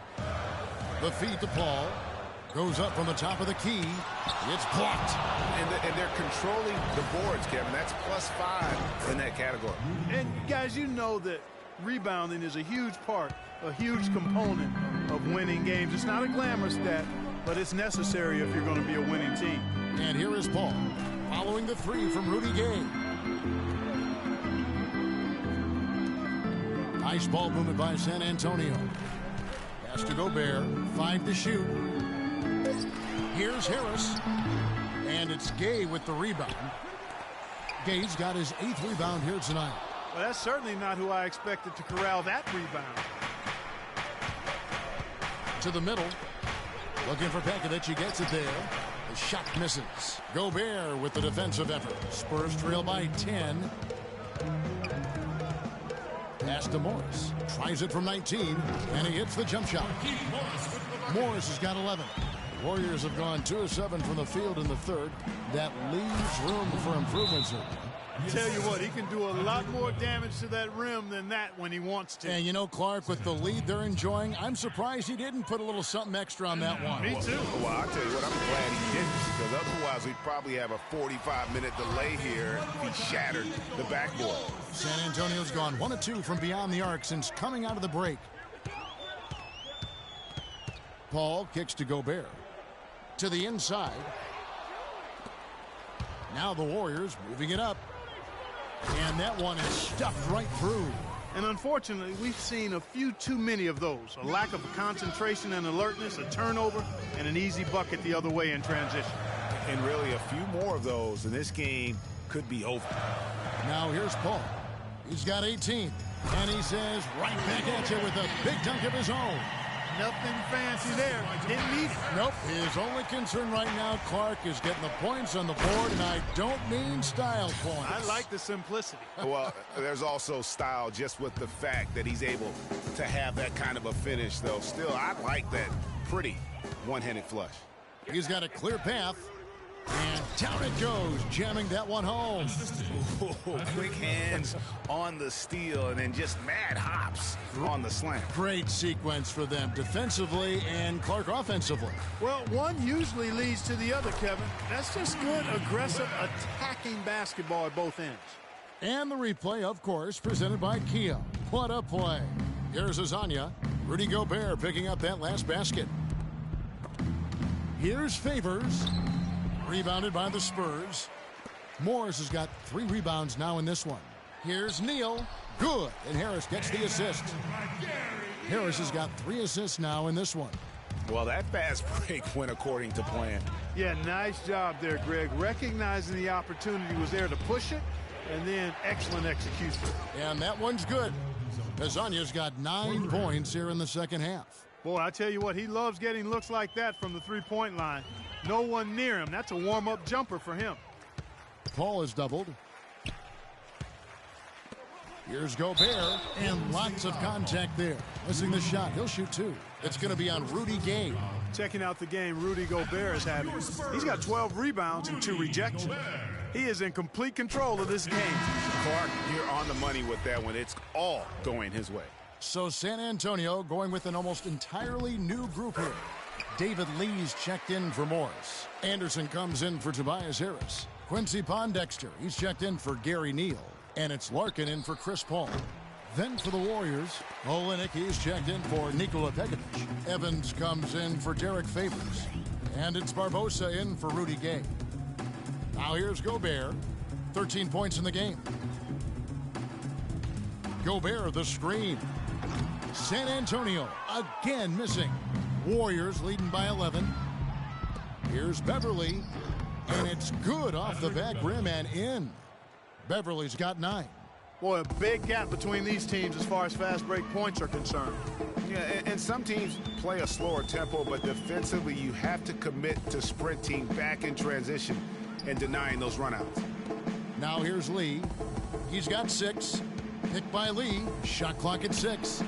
The feed to Paul. Goes up from the top of the key. It's blocked. And they're controlling the boards, Kevin. That's +5 in that category. And guys, you know that rebounding is a huge part, a huge component of winning games. It's not a glamour stat, but it's necessary if you're going to be a winning team. And here is Paul, following the 3 from Rudy Gay. Nice ball movement by San Antonio. Pass to Gobert, 5 to shoot. Here's Harris, and it's Gay with the rebound. Gay's got his 8th rebound here tonight. Well, that's certainly not who I expected to corral that rebound. To the middle, looking for Pekovic. He gets it there. The shot misses. Gobert with the defensive effort. Spurs trail by 10. Pass to Morris. Tries it from 19, and he hits the jump shot. Morris has got 11. The Warriors have gone 2 of 7 from the field in the third. That leaves room for improvement, sir. Tell you what, he can do a lot more damage to that rim than that when he wants to. And you know, Clark, with the lead they're enjoying, I'm surprised he didn't put a little something extra on that one. Me too. Well, I'll tell you what, I'm glad he didn't, because otherwise we'd probably have a 45-minute delay here if he shattered the backboard. San Antonio's gone 1 of 2 from beyond the arc since coming out of the break. Paul kicks to Gobert. To the inside. Now the Warriors moving it up. And that one is stuffed right through. And unfortunately, we've seen a few too many of those. A lack of concentration and alertness, a turnover, and an easy bucket the other way in transition. And really a few more of those, and this game could be over. Now here's Paul. He's got 18. And he says right back at you with a big dunk of his own. Nothing fancy there. Didn't need it. Nope. His only concern right now, Clark, is getting the points on the board, and I don't mean style points. I like the simplicity. Well, there's also style just with the fact that he's able to have that kind of a finish, though. Still, I like that pretty one-handed flush. He's got a clear path. And down it goes, jamming that one home. Ooh, quick hands on the steal and then just mad hops on the slam. Great sequence for them defensively and Clark offensively. Well, one usually leads to the other, Kevin. That's just good, aggressive, attacking basketball at both ends. And the replay, of course, presented by Kia. What a play. Here's Azania. Rudy Gobert picking up that last basket. Here's Favors. Rebounded by the Spurs. Morris has got 3 rebounds now in this one. Here's Neal. Good. And Harris gets the assist. Harris has got 3 assists now in this one. Well, that fast break went according to plan. Yeah, nice job there, Greg. Recognizing the opportunity was there to push it, and then excellent execution. And that one's good. Azania's got 9 points here in the second half. Boy, I tell you what, he loves getting looks like that from the three-point line. No one near him. That's a warm-up jumper for him. Paul is doubled. Here's Gobert, and lots of contact there. Missing the shot. He'll shoot 2. It's going to be on Rudy Gay. Checking out the game Rudy Gobert is having. He's got 12 rebounds and 2 rejections. He is in complete control of this game. Clark, you're on the money with that one. It's all going his way. So San Antonio going with an almost entirely new group here. David Lee's checked in for Morris. Anderson comes in for Tobias Harris. Quincy Pondexter, he's checked in for Gary Neal. And it's Larkin in for Chris Paul. Then for the Warriors, Olynyk is checked in for Nikola Pekovic. Evans comes in for Derek Favors. And it's Barbosa in for Rudy Gay. Now here's Gobert. 13 points in the game. Gobert, the screen. San Antonio again missing. Warriors leading by 11. Here's Beverly. And it's good off the back rim and in. Beverly's got 9. Boy, a big gap between these teams as far as fast break points are concerned. Yeah, and some teams play a slower tempo, but defensively you have to commit to sprinting back in transition and denying those runouts. Now here's Lee. He's got 6. Picked by Lee. Shot clock at 6.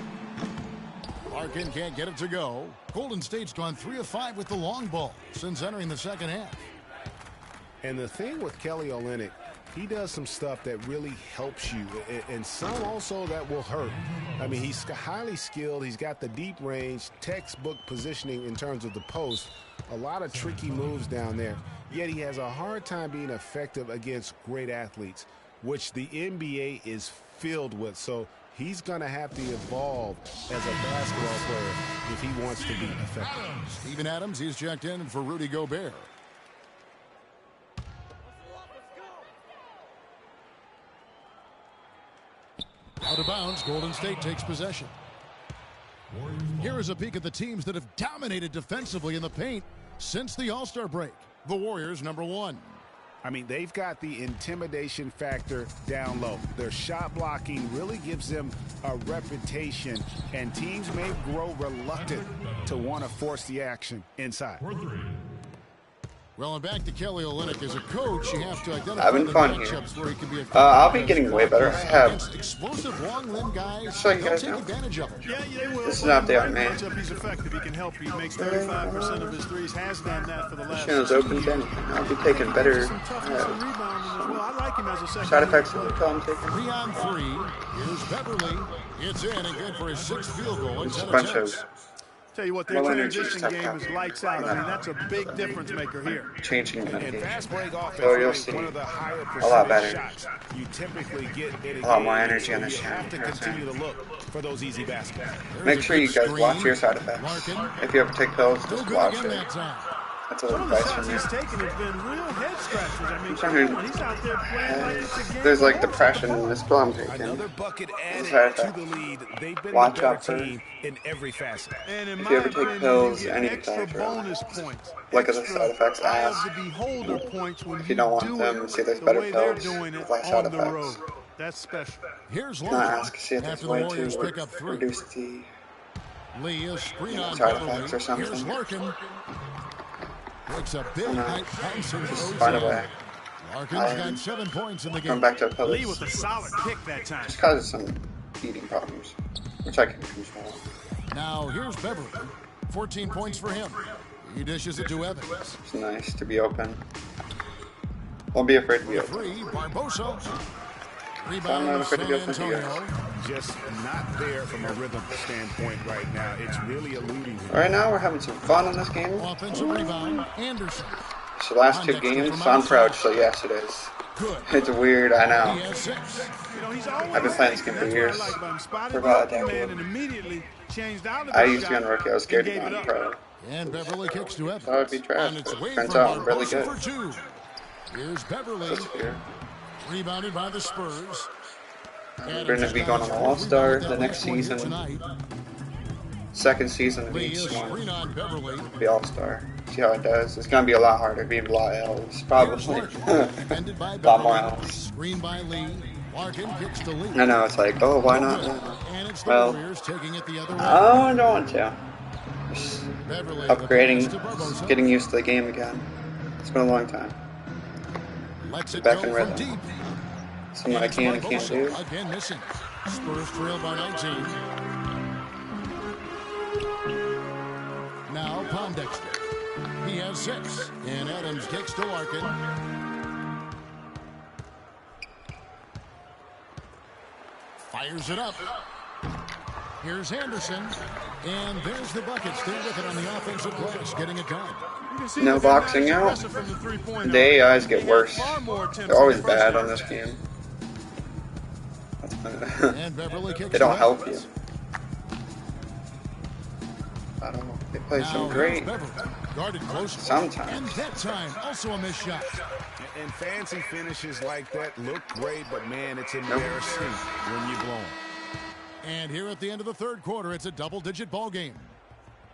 Larkin can't get it to go. Golden State's gone 3 of 5 with the long ball since entering the second half. And the thing with Kelly Olynyk, he does some stuff that really helps you, and some also that will hurt. I mean, he's highly skilled. He's got the deep range, textbook positioning in terms of the post. A lot of tricky moves down there. Yet he has a hard time being effective against great athletes, which the NBA is filled with. So he's going to have to evolve as a basketball player if he wants to be effective. Steven Adams is checked in for Rudy Gobert. Out of bounds, Golden State takes possession. Here is a peek at the teams that have dominated defensively in the paint since the All-Star break. The Warriors, number 1. I mean, they've got the intimidation factor down low. Their shot blocking really gives them a reputation, and teams may grow reluctant to want to force the action inside. Well, and back to Kelly Olynyk. As a coach, you have to identify having the fun matchups here. where he can be I'll be getting way better. I have explosive long limb guys. so you They'll guys take know. advantage of it. Yeah, they will. This is an update on me. He's effective. He can help. He makes 35% of his threes. Has done that for the last. Channel's open then. I'll be taking better Some toughness and rebounding as well. I like him as a second. side effects of the pill I'm taking. 3 on 3. Here's Beverly. It's in and good for his 6th field goal. It's a bunch of Tell you what, their low energy transition stuff game is happening. lights out. I mean, that's a big difference maker here. changing And medication. fast break offense So you'll is see one of the higher a lot percentage better. shots you typically get in A lot game, more and energy so on this you have to channel. continue to look for those easy baskets. Make sure you guys watch your side effects. If you ever take pills, just watch it. That's a little Some of the advice shots from me. he's taken have been real head scratchers. I mean, Sorry. come on, he's out there playing like it's a game. There's like depression in this pill I'm taking. Another bucket added Side to effects. the lead. They've been Watch the better out for team in every facet. And in if my you ever take opinion, pills, you get any extra factor. bonus points. Look at the Extra side effects eye as of the beholder points when if you don't want do them, it see there's the better way they're pills doing it with less side on the road. effects. That's special. Here's Not Larkin. ask to see if there's After the way Warriors to pick up 3. reduce the Lee is screen on side Beverly. effects or something. Here's Larkin. Makes a big height bounce and just goes find a in. way. Larkin's got 7 points in the game. Come back to a Lee pills. with a solid pick that time. Just causes some eating problems, which I can control. Now here's Beverly. 14 points for him. He dishes it to Evans. It's nice to be open. Don't be afraid to be open. 3, Barbosa. I'm Rebound, not afraid to San be open to you Antonio. guys. Just not there from a rhythm standpoint right now. It's really eluding him. Right now, we're having some fun in this game. Offensive rebound, Anderson. It's the last 2 games, so I'm proud. So yes, it is. Good. It's weird, I He know. has 6. You know, he's always I've been playing this game for that's years. what I like about him. Spotted For the about a open man decade. and immediately changed out of I the used to be on shot rookie. I was scared to and go gave on it up. pro. And Beverly kicks to Evans. That would be trash, On its but way turns from out really Barbosa good. for 2. Here's Beverly. Just here. Rebounded by the Spurs. We're going to be going on All-Star the next season. Second season of Lee each is one. screen on Beverly. Be All-Star. See how it does. It's going to be a lot harder. Be a lot L's. Probably. Defended by A lot more Beverly. L's. Screen by Lee. Larkin kicks to Lee. I know, it's like, oh, why not? And it's the Well, Warriors taking it the other way. I don't want to. Just Beverly, the pass to upgrading, Barbosa. getting used to the game again. It's been a long time. Lets it Back go in from rhythm. deep. Something I And can and it's can't do. Barbosa again missing. Spurs trail by 19. Now Pondexter. He has 6. And Adams kicks to Larkin. Fires it up. Here's Anderson. And there's the bucket. Stay with it on the offensive glass. Getting it done. No boxing out. The AIs get worse. They're always bad on this game. And Beverly kicks They don't away. help you. I don't know. They play some great Guarded close. sometimes. And that time, also a missed shot. And fancy finishes like that look great, but man, it's embarrassing when you blow them. And here at the end of the third quarter, it's a double-digit ball game.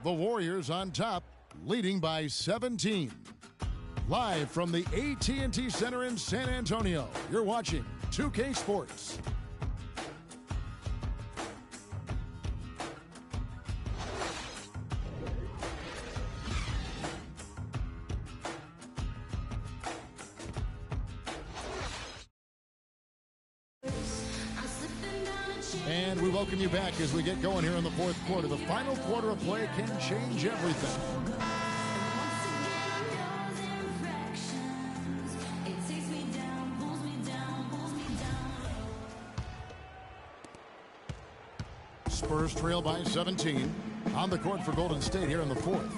The Warriors on top, leading by 17. Live from the AT&T Center in San Antonio, you're watching 2K Sports. And we welcome you back as we get going here in the fourth quarter. The final quarter of play can change everything. Spurs trail by 17. On the court for Golden State here in the fourth.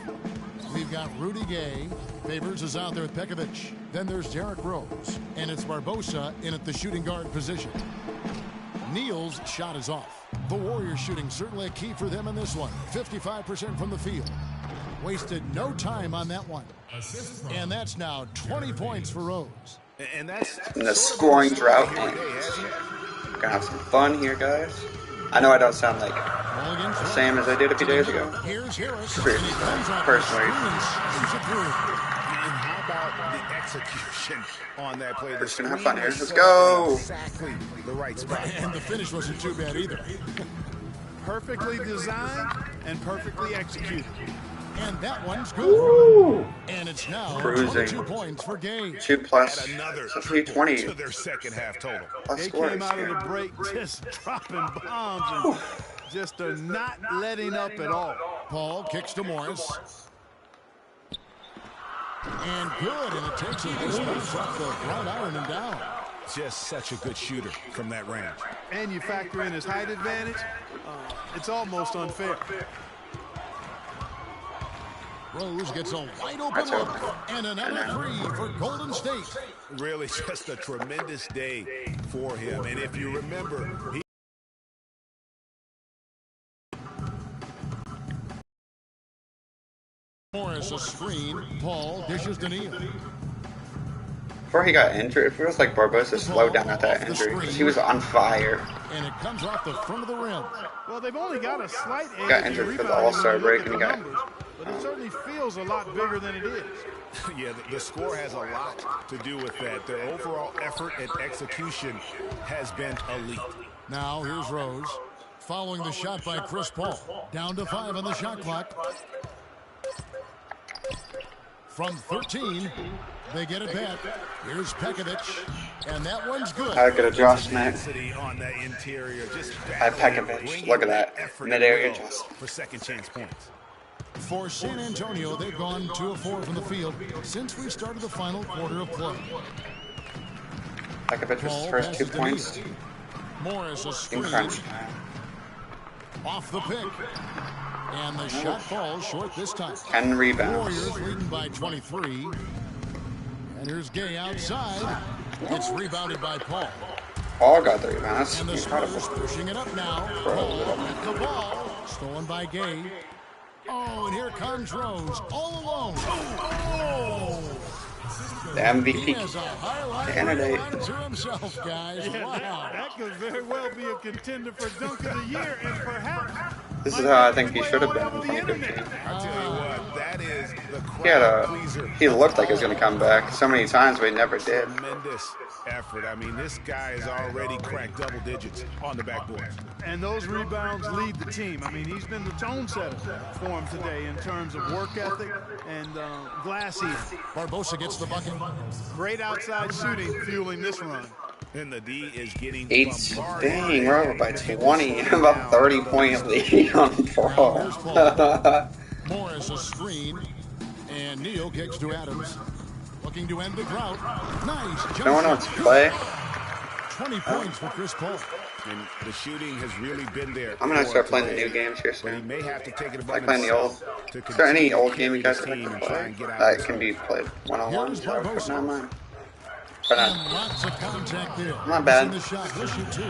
We've got Rudy Gay. Favors is out there with Pekovic. Then there's Derrick Rose. And it's Barbosa in at the shooting guard position. Neal's shot is off. The Warriors shooting certainly a key for them in this one. 55% from the field. Wasted no time on that one. And that's now 20 points for Rose. And that's in the scoring drought. We're gonna have some fun here, guys. I know I don't sound like the same as I did a few days ago. Personally. How about the execution on that play? We're just gonna have fun here. Let's go. Exactly the right spot. And the finish wasn't too bad either. Perfectly designed and perfectly executed. And that one's good. Woo. And it's now Cruising. 22 points for Gay. 2 plus. Another So 320. to their second half total. Plus They scores came out of here. the break just dropping bombs and just not letting up at all. Paul kicks to Morris. And good, and it takes a distance off the right iron and down. Just such a good shooter from that range. And you factor in his height advantage, it's almost unfair. Rose gets a wide open look, and another three for Golden State. Really just a tremendous day for him. And if you remember, he Morris a screen. Paul dishes to Neal. Before he got injured, it feels like Barbosa slowed down at that injury because he was on fire. And it comes off the front of the rim. Well, they've only got a slight edge. Got injured for the All-Star break and he got. But it certainly feels a lot bigger than it is. yeah, the score has a lot to do with that. Their overall effort and execution has been elite. Now here's Rose. Following the shot by Chris Paul. Down to 5 on the shot clock. From 13, they get it back. Here's Pekovic, and that one's good. I could adjustment. On that interior, just By Pekovic. Look at that. Mid-area adjustment. For second chance points. For San Antonio, they've gone 2 of 4 from the field since we started the final quarter of play. Pekovic was his first 2 points Morris a in screen. crunch time. Off the pick. And the shot falls short this time. 10 rebounds. Warriors leading by 23. And here's Gay outside. It's rebounded by Paul. Paul got the rebound. That's And the incredible. Spurs pushing it up now. Paul with the ball. Stolen by Gay. Oh, and here comes Rose all alone. Oh! The MVP He has a highlight candidate. to himself, guys. Yeah, Wow. that could very well be a contender for Dunk of the Year, and perhaps. This is how I think he should have been in All over the 2015. I tell you what, that is the He had crowd a. pleaser. He looked like he was going to come back so many times, but he never did. Tremendous effort. I mean, this guy has already cracked double digits on the backboard. And those rebounds lead the team. I mean, he's been the tone setter for him today in terms of work ethic and glass eating. Barbosa gets the bucket. Great outside shooting fueling this run. And the D is getting 8. bombarded. Dang, we're over by 20. About 30-point lead on Paul. Morris a screen. And Neal kicks to Adams. Looking to end the drought. Nice jump No one shot. wants to play. 20 points for Chris Paul. And the shooting has really been there. I'm going to for start playing the today. new games here But he soon. may have to take it upon Like playing the old. himself to Is there any continue old to game you carry guys this would team like and to try play and get out that of can this be played one-on-one? Here's But Barbosa. not mine. Lots of contact there. Not bad. The shot. He'll shoot 2.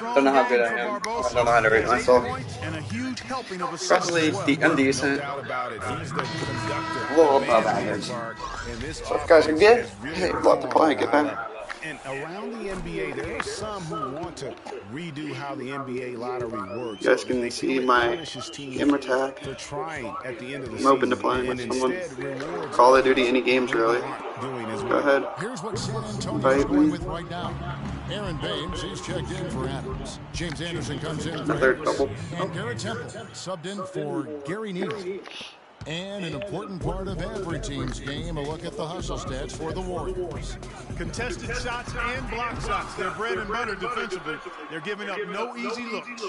Don't know how good I am. I don't know how to rate myself. And a huge helping of Probably indecent. No doubt about it. He's the conductor. A little above average. So if guys are good, hey, love to play, get better. And around the NBA, there are some who want to redo how the NBA lottery works. You guys can see my gamer tag. For trying at the end of the I'm open to playing with someone. Call of Duty, any games really. Go ahead. Here's what San Antonio's going with right now. Aaron Baines, he's checked in for Adams. James Anderson comes in for Another double. And Garrett Temple subbed in for Gary Neal. And an important part of every team's game, a look at the hustle stats for the Warriors. Contested shots and block shots. They're bread and butter defensively. They're giving up no easy looks.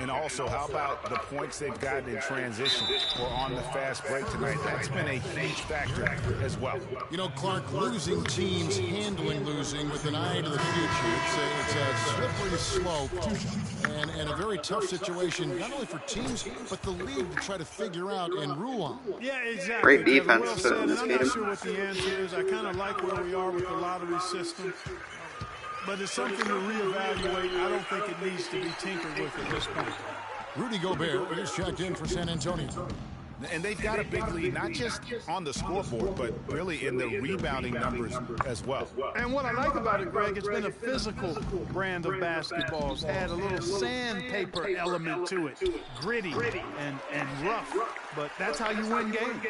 And also, how about the points they've gotten in transition or on the fast break tonight? That's been a huge factor as well. You know, Clark, losing teams handling losing with an eye to the future. It's a slippery slope and a very tough situation, not only for teams, but the league to try to figure out and rule on. Yeah, exactly. Great defense well said, in this I'm game. not sure what the answer is. I kind of like where we are with the lottery system. But it's something to reevaluate. I don't think it needs to be tinkered with at this point. Rudy Gobert is checked in for San Antonio. And they've got a big lead, not just on the scoreboard, but really in the rebounding numbers as well. And what I like about it, Greg, it's been a physical brand of basketball. It's had a little sandpaper element to it, gritty and rough. But that's how you win games.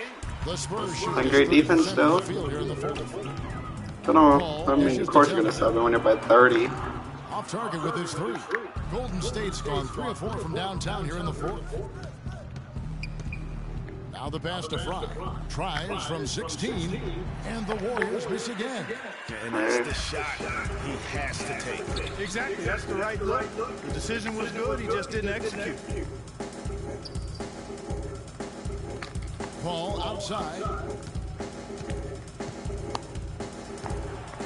The Spurs Playing great defense still. Don't know. I mean, of course you're going to sub and win it by 30. Off target with his 3. Golden State's gone 3 of 4 from downtown here in the 4th. Now the pass to Fry. Tries from 16, and the Warriors miss again. And that's the shot he has to take. Exactly, that's the right look. The decision was good, he just didn't execute. Ball outside.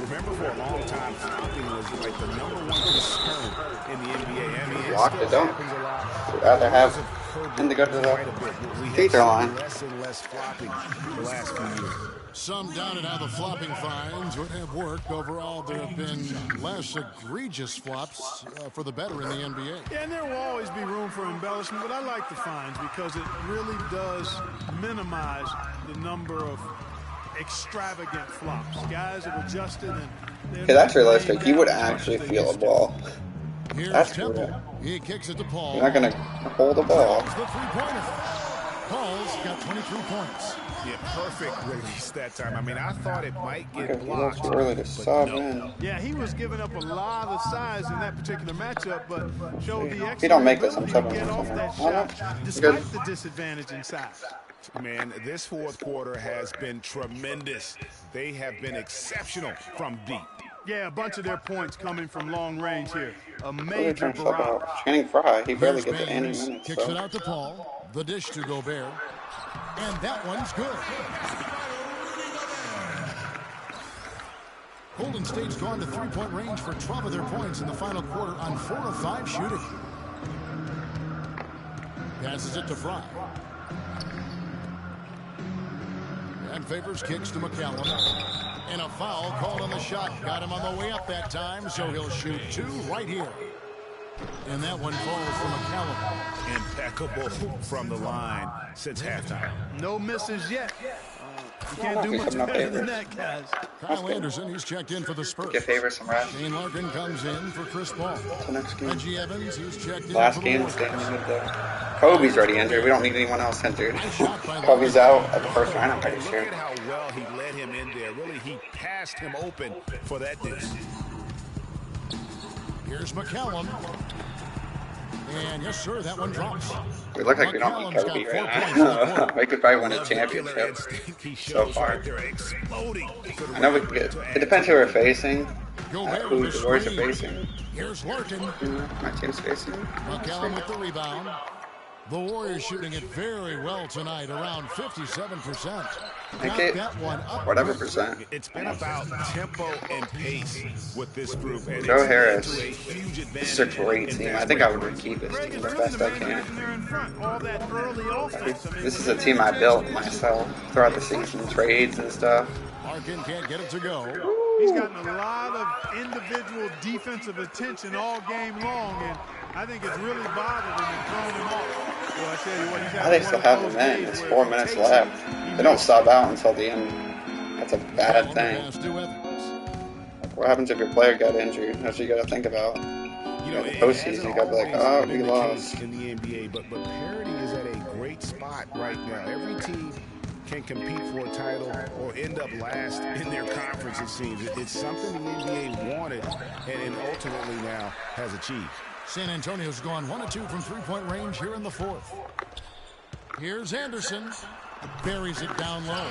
Remember, for a long time, stopping was like the #1 concern in the NBA. I mean, Locked it down. I'd rather have him to go to the free throw line. Less and less flopping the last few years. Some doubted how the flopping fines would have worked. Overall, there have been less egregious flops for the better in the NBA. Yeah, and there will always be room for embellishment, but I like the fines because it really does minimize the number of extravagant flops. Guys have adjusted and Okay, that's realistic. You would actually feel a ball. That's Temple. cool. He kicks it to Paul. You're not going to hold the ball. The three-pointer. Paul's got 23 points. Yeah, perfect release that time. I mean, I thought it might get Okay, blocked. that's early to sub in. yeah, he was giving up a lot of size in that particular matchup, but showed the If you don't make this, I'm ability to subbing get off him. that Why shot not? despite the disadvantage in size. Man, this fourth quarter has been tremendous. They have been exceptional from deep. Yeah, a bunch of their points coming from long range here. A What are they major trying to sub barrage. out? Channing Frye, he barely Here's gets any Baines. minutes. Kicks it So. out to Paul. The dish to Gobert. And that one's good. Golden State's gone to three-point range for 12 of their points in the final quarter on 4 of 5 shooting. Passes it to Fry. And favors kicks to McCallum. And a foul called on the shot. Got him on the way up that time, so he'll shoot 2 right here. And that one falls for McCallum. Impeccable from the line since halftime. No misses yet. You can't do much better than that, guys. Kyle Anderson, he's checked in for the Spurs. Get favors some rest. Shane Larkin comes in for Chris Paul. The next game. Reggie Evans, he's checked in Last for the game, Warriors. staying with the Kobe's already injured. We don't need anyone else injured. Kobe's out at the first round, I'm pretty Look sure. at how well he led him in there. Really, he passed him open for that dish. Here's McCallum. And yes, sir, that one drops. We look like we don't need Kobe right now. We could probably win a championship so far. I know we could get. It depends who we're facing, who the Warriors are facing. Here's Larkin. My team's facing. McCallum with the rebound. The Warriors shooting it very well tonight, around 57%. Make it whatever percent. It's been about tempo and pace with this group. And Joe Harris. This is a great team. I think I would keep this team the best I can. This is a team I built myself throughout the season, trades and stuff. Larkin can't get it to go. He's gotten a lot of individual defensive attention all game long, and I think it's really bothered him and thrown him off. Well, I tell you what, he's How they still have him in? It's 4 minutes left. They don't sub out until the end. That's a bad thing. What happens if your player got injured? That's what you got to think about. You know, the postseason, you got to be like, oh, we lost. In the NBA, but parity is at a great spot right now. Every team can compete for a title or end up last in their conference, it seems. It's something the NBA wanted and ultimately now has achieved. San Antonio's gone 1 of 2 from three-point range here in the fourth. Here's Anderson. Buries it down low.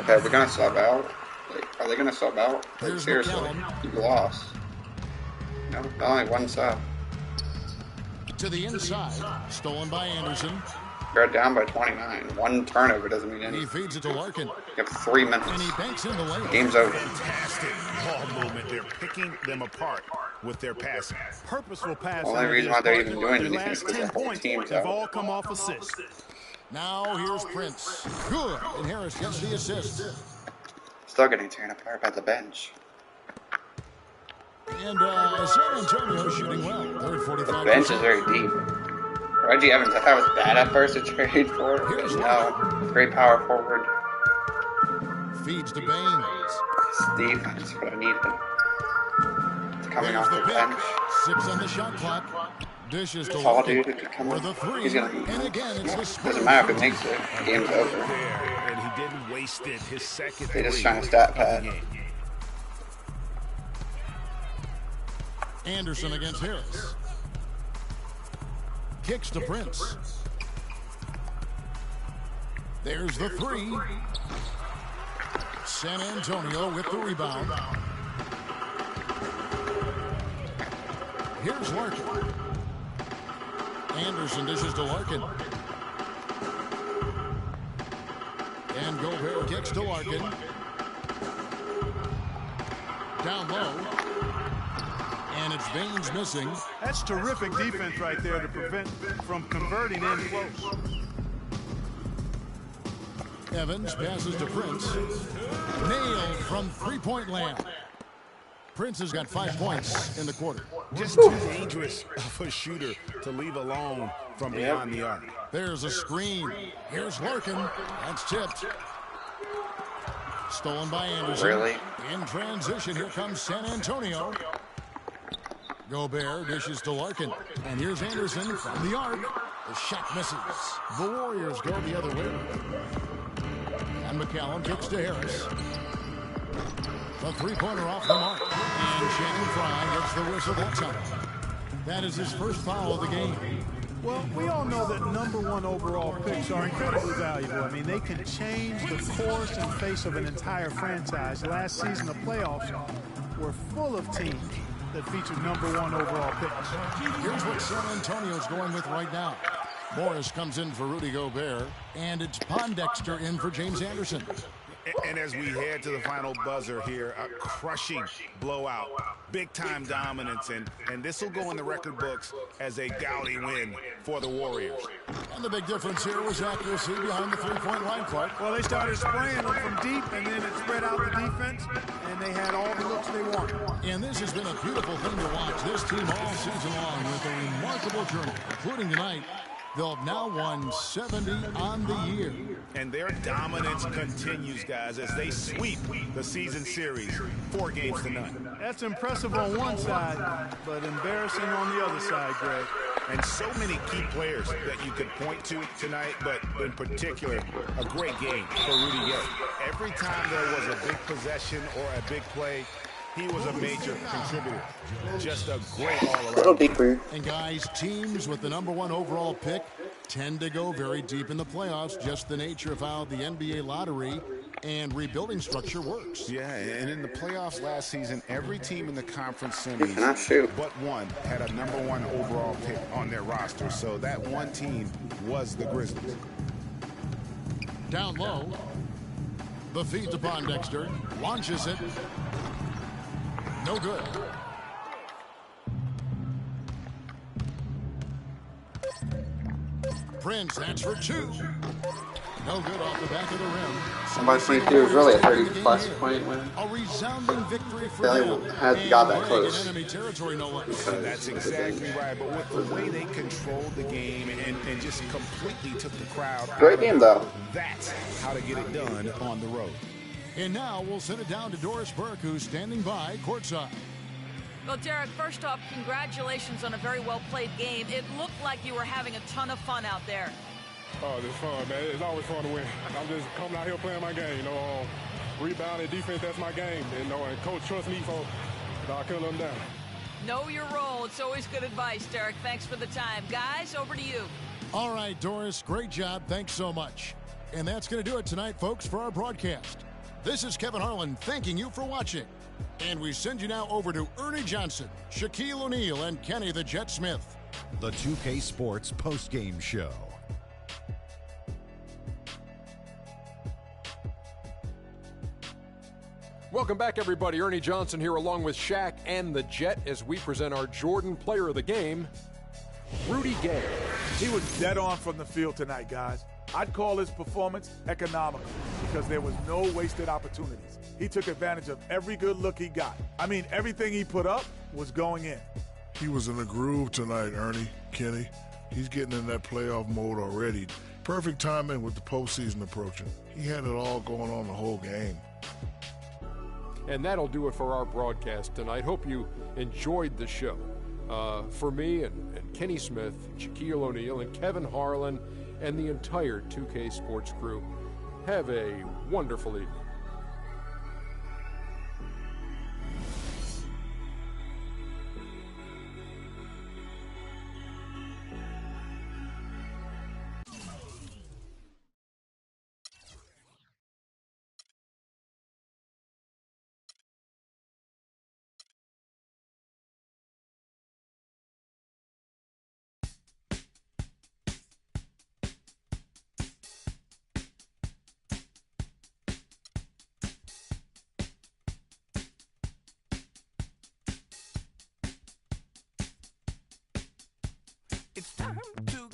Okay, we're going to sub out. Like, are they going to sub out? Like, seriously, you lost. No, only one sub. To the inside. Stolen by Anderson. You're down by 29. One turnover doesn't mean anything. He feeds it to Larkin. You have 3 minutes. And he banks in the lane. Game's over. Fantastic ball movement. They're picking them apart with their passing. Purposeful passing. The only reason why they're even doing anything is because the whole team's have out. all come off assists. Now here's Prince. Good. And Harris gets the assist. Still getting torn apart by the bench. And San Antonio shooting well. Third 45. The bench is very deep. Reggie Evans, I thought was bad at first to trade for. But no, great power forward. Feeds to Baines. It's defense, what I needed. It's coming off the bench. 6 on the shot clock. Dishes to Tall Larkin. dude who could come For in. the 3. He's gonna. And again, it's the Spurs. Doesn't matter if it makes it. The game's over. And he didn't waste it. His second. They're just trying to stat pad. Anderson against Harris. Kicks to Prince. There's the 3. San Antonio with the rebound. Here's Larkin. Anderson dishes to Larkin. And Gobert kicks to Larkin. Down low. And it's Baines missing. That's terrific defense right there to prevent from converting in close. Evans passes to Prince. Nailed from three-point land. Prince has got 5 points in the quarter. Just too dangerous of a shooter to leave alone from beyond the arc. There's a screen. Here's Larkin. That's tipped. Stolen by Anderson. Really? In transition, here comes San Antonio. Gobert dishes to Larkin. And here's Anderson from the arc. The shot misses. The Warriors go the other way. And McCallum kicks to Harris. The three-pointer off the mark. And Channing Frye gets the whistle that time. That is his first foul of the game. Well, we all know that #1 overall picks are incredibly valuable. I mean, they can change the course and face of an entire franchise. Last season, the playoffs were full of teams that featured #1 overall picks. Here's what San Antonio's going with right now. Morris comes in for Rudy Gobert, and it's Pondexter in for James Anderson. And as we head to the final buzzer here, a crushing blowout, big-time dominance, and this will go in the record books as a gaudy win for the Warriors. And the big difference here was accuracy behind the three-point line, Clark. Well, they started spraying them from deep, and then it spread out the defense, and they had all the looks they wanted. And this has been a beautiful thing to watch. This team all season long with a remarkable journey, including tonight. They'll have now won 70 on the year. And their dominance continues, guys, as they sweep the season series 4 games to none. That's impressive on one side, but embarrassing on the other side, Greg. And so many key players that you could point to tonight, but in particular, a great game for Rudy Gay. Every time there was a big possession or a big play, he was a major contributor. Just a great all-around. And guys, teams with the #1 overall pick tend to go very deep in the playoffs. Just the nature of how the NBA lottery and rebuilding structure works. Yeah, and in the playoffs last season, every team in the conference semis but one had a #1 overall pick on their roster. So that one team was the Grizzlies. Down low. The feed to Pondexter. Launches it. No good. Prince, that's for 2. No good off the back of the rim. And by 22 was really a 30-plus point win. A resounding victory for They them. only got that close. Enemy territory, no less. That's exactly right. But with the way they controlled the game and just completely took the crowd out. Great game, though. That's how to get it done on the road. And now we'll send it down to Doris Burke, who's standing by courtside. Well, Derek, first off, congratulations on a very well-played game. It looked like you were having a ton of fun out there. Oh, it's fun, man. It's always fun to win. I'm just coming out here playing my game. Rebounding, defense, that's my game. And Coach trusts me, so I couldn't let him down. Know your role. It's always good advice, Derek. Thanks for the time. Guys, over to you. All right, Doris, great job. Thanks so much. And that's going to do it tonight, folks, for our broadcast. This is Kevin Harlan thanking you for watching. And we send you now over to Ernie Johnson, Shaquille O'Neal, and Kenny the Jet Smith. The 2K Sports postgame show. Welcome back, everybody. Ernie Johnson here along with Shaq and the Jet as we present our Jordan Player of the Game, Rudy Gay. He was dead on from the field tonight, guys. I'd call his performance economical because there was no wasted opportunities. He took advantage of every good look he got. I mean, everything he put up was going in. He was in a groove tonight, Ernie, Kenny. He's getting in that playoff mode already. Perfect timing with the postseason approaching. He had it all going on the whole game. And that'll do it for our broadcast tonight. Hope you enjoyed the show. For me and Kenny Smith, Shaquille O'Neal, and Kevin Harlan, and the entire 2K Sports crew, have a wonderful evening. It's time to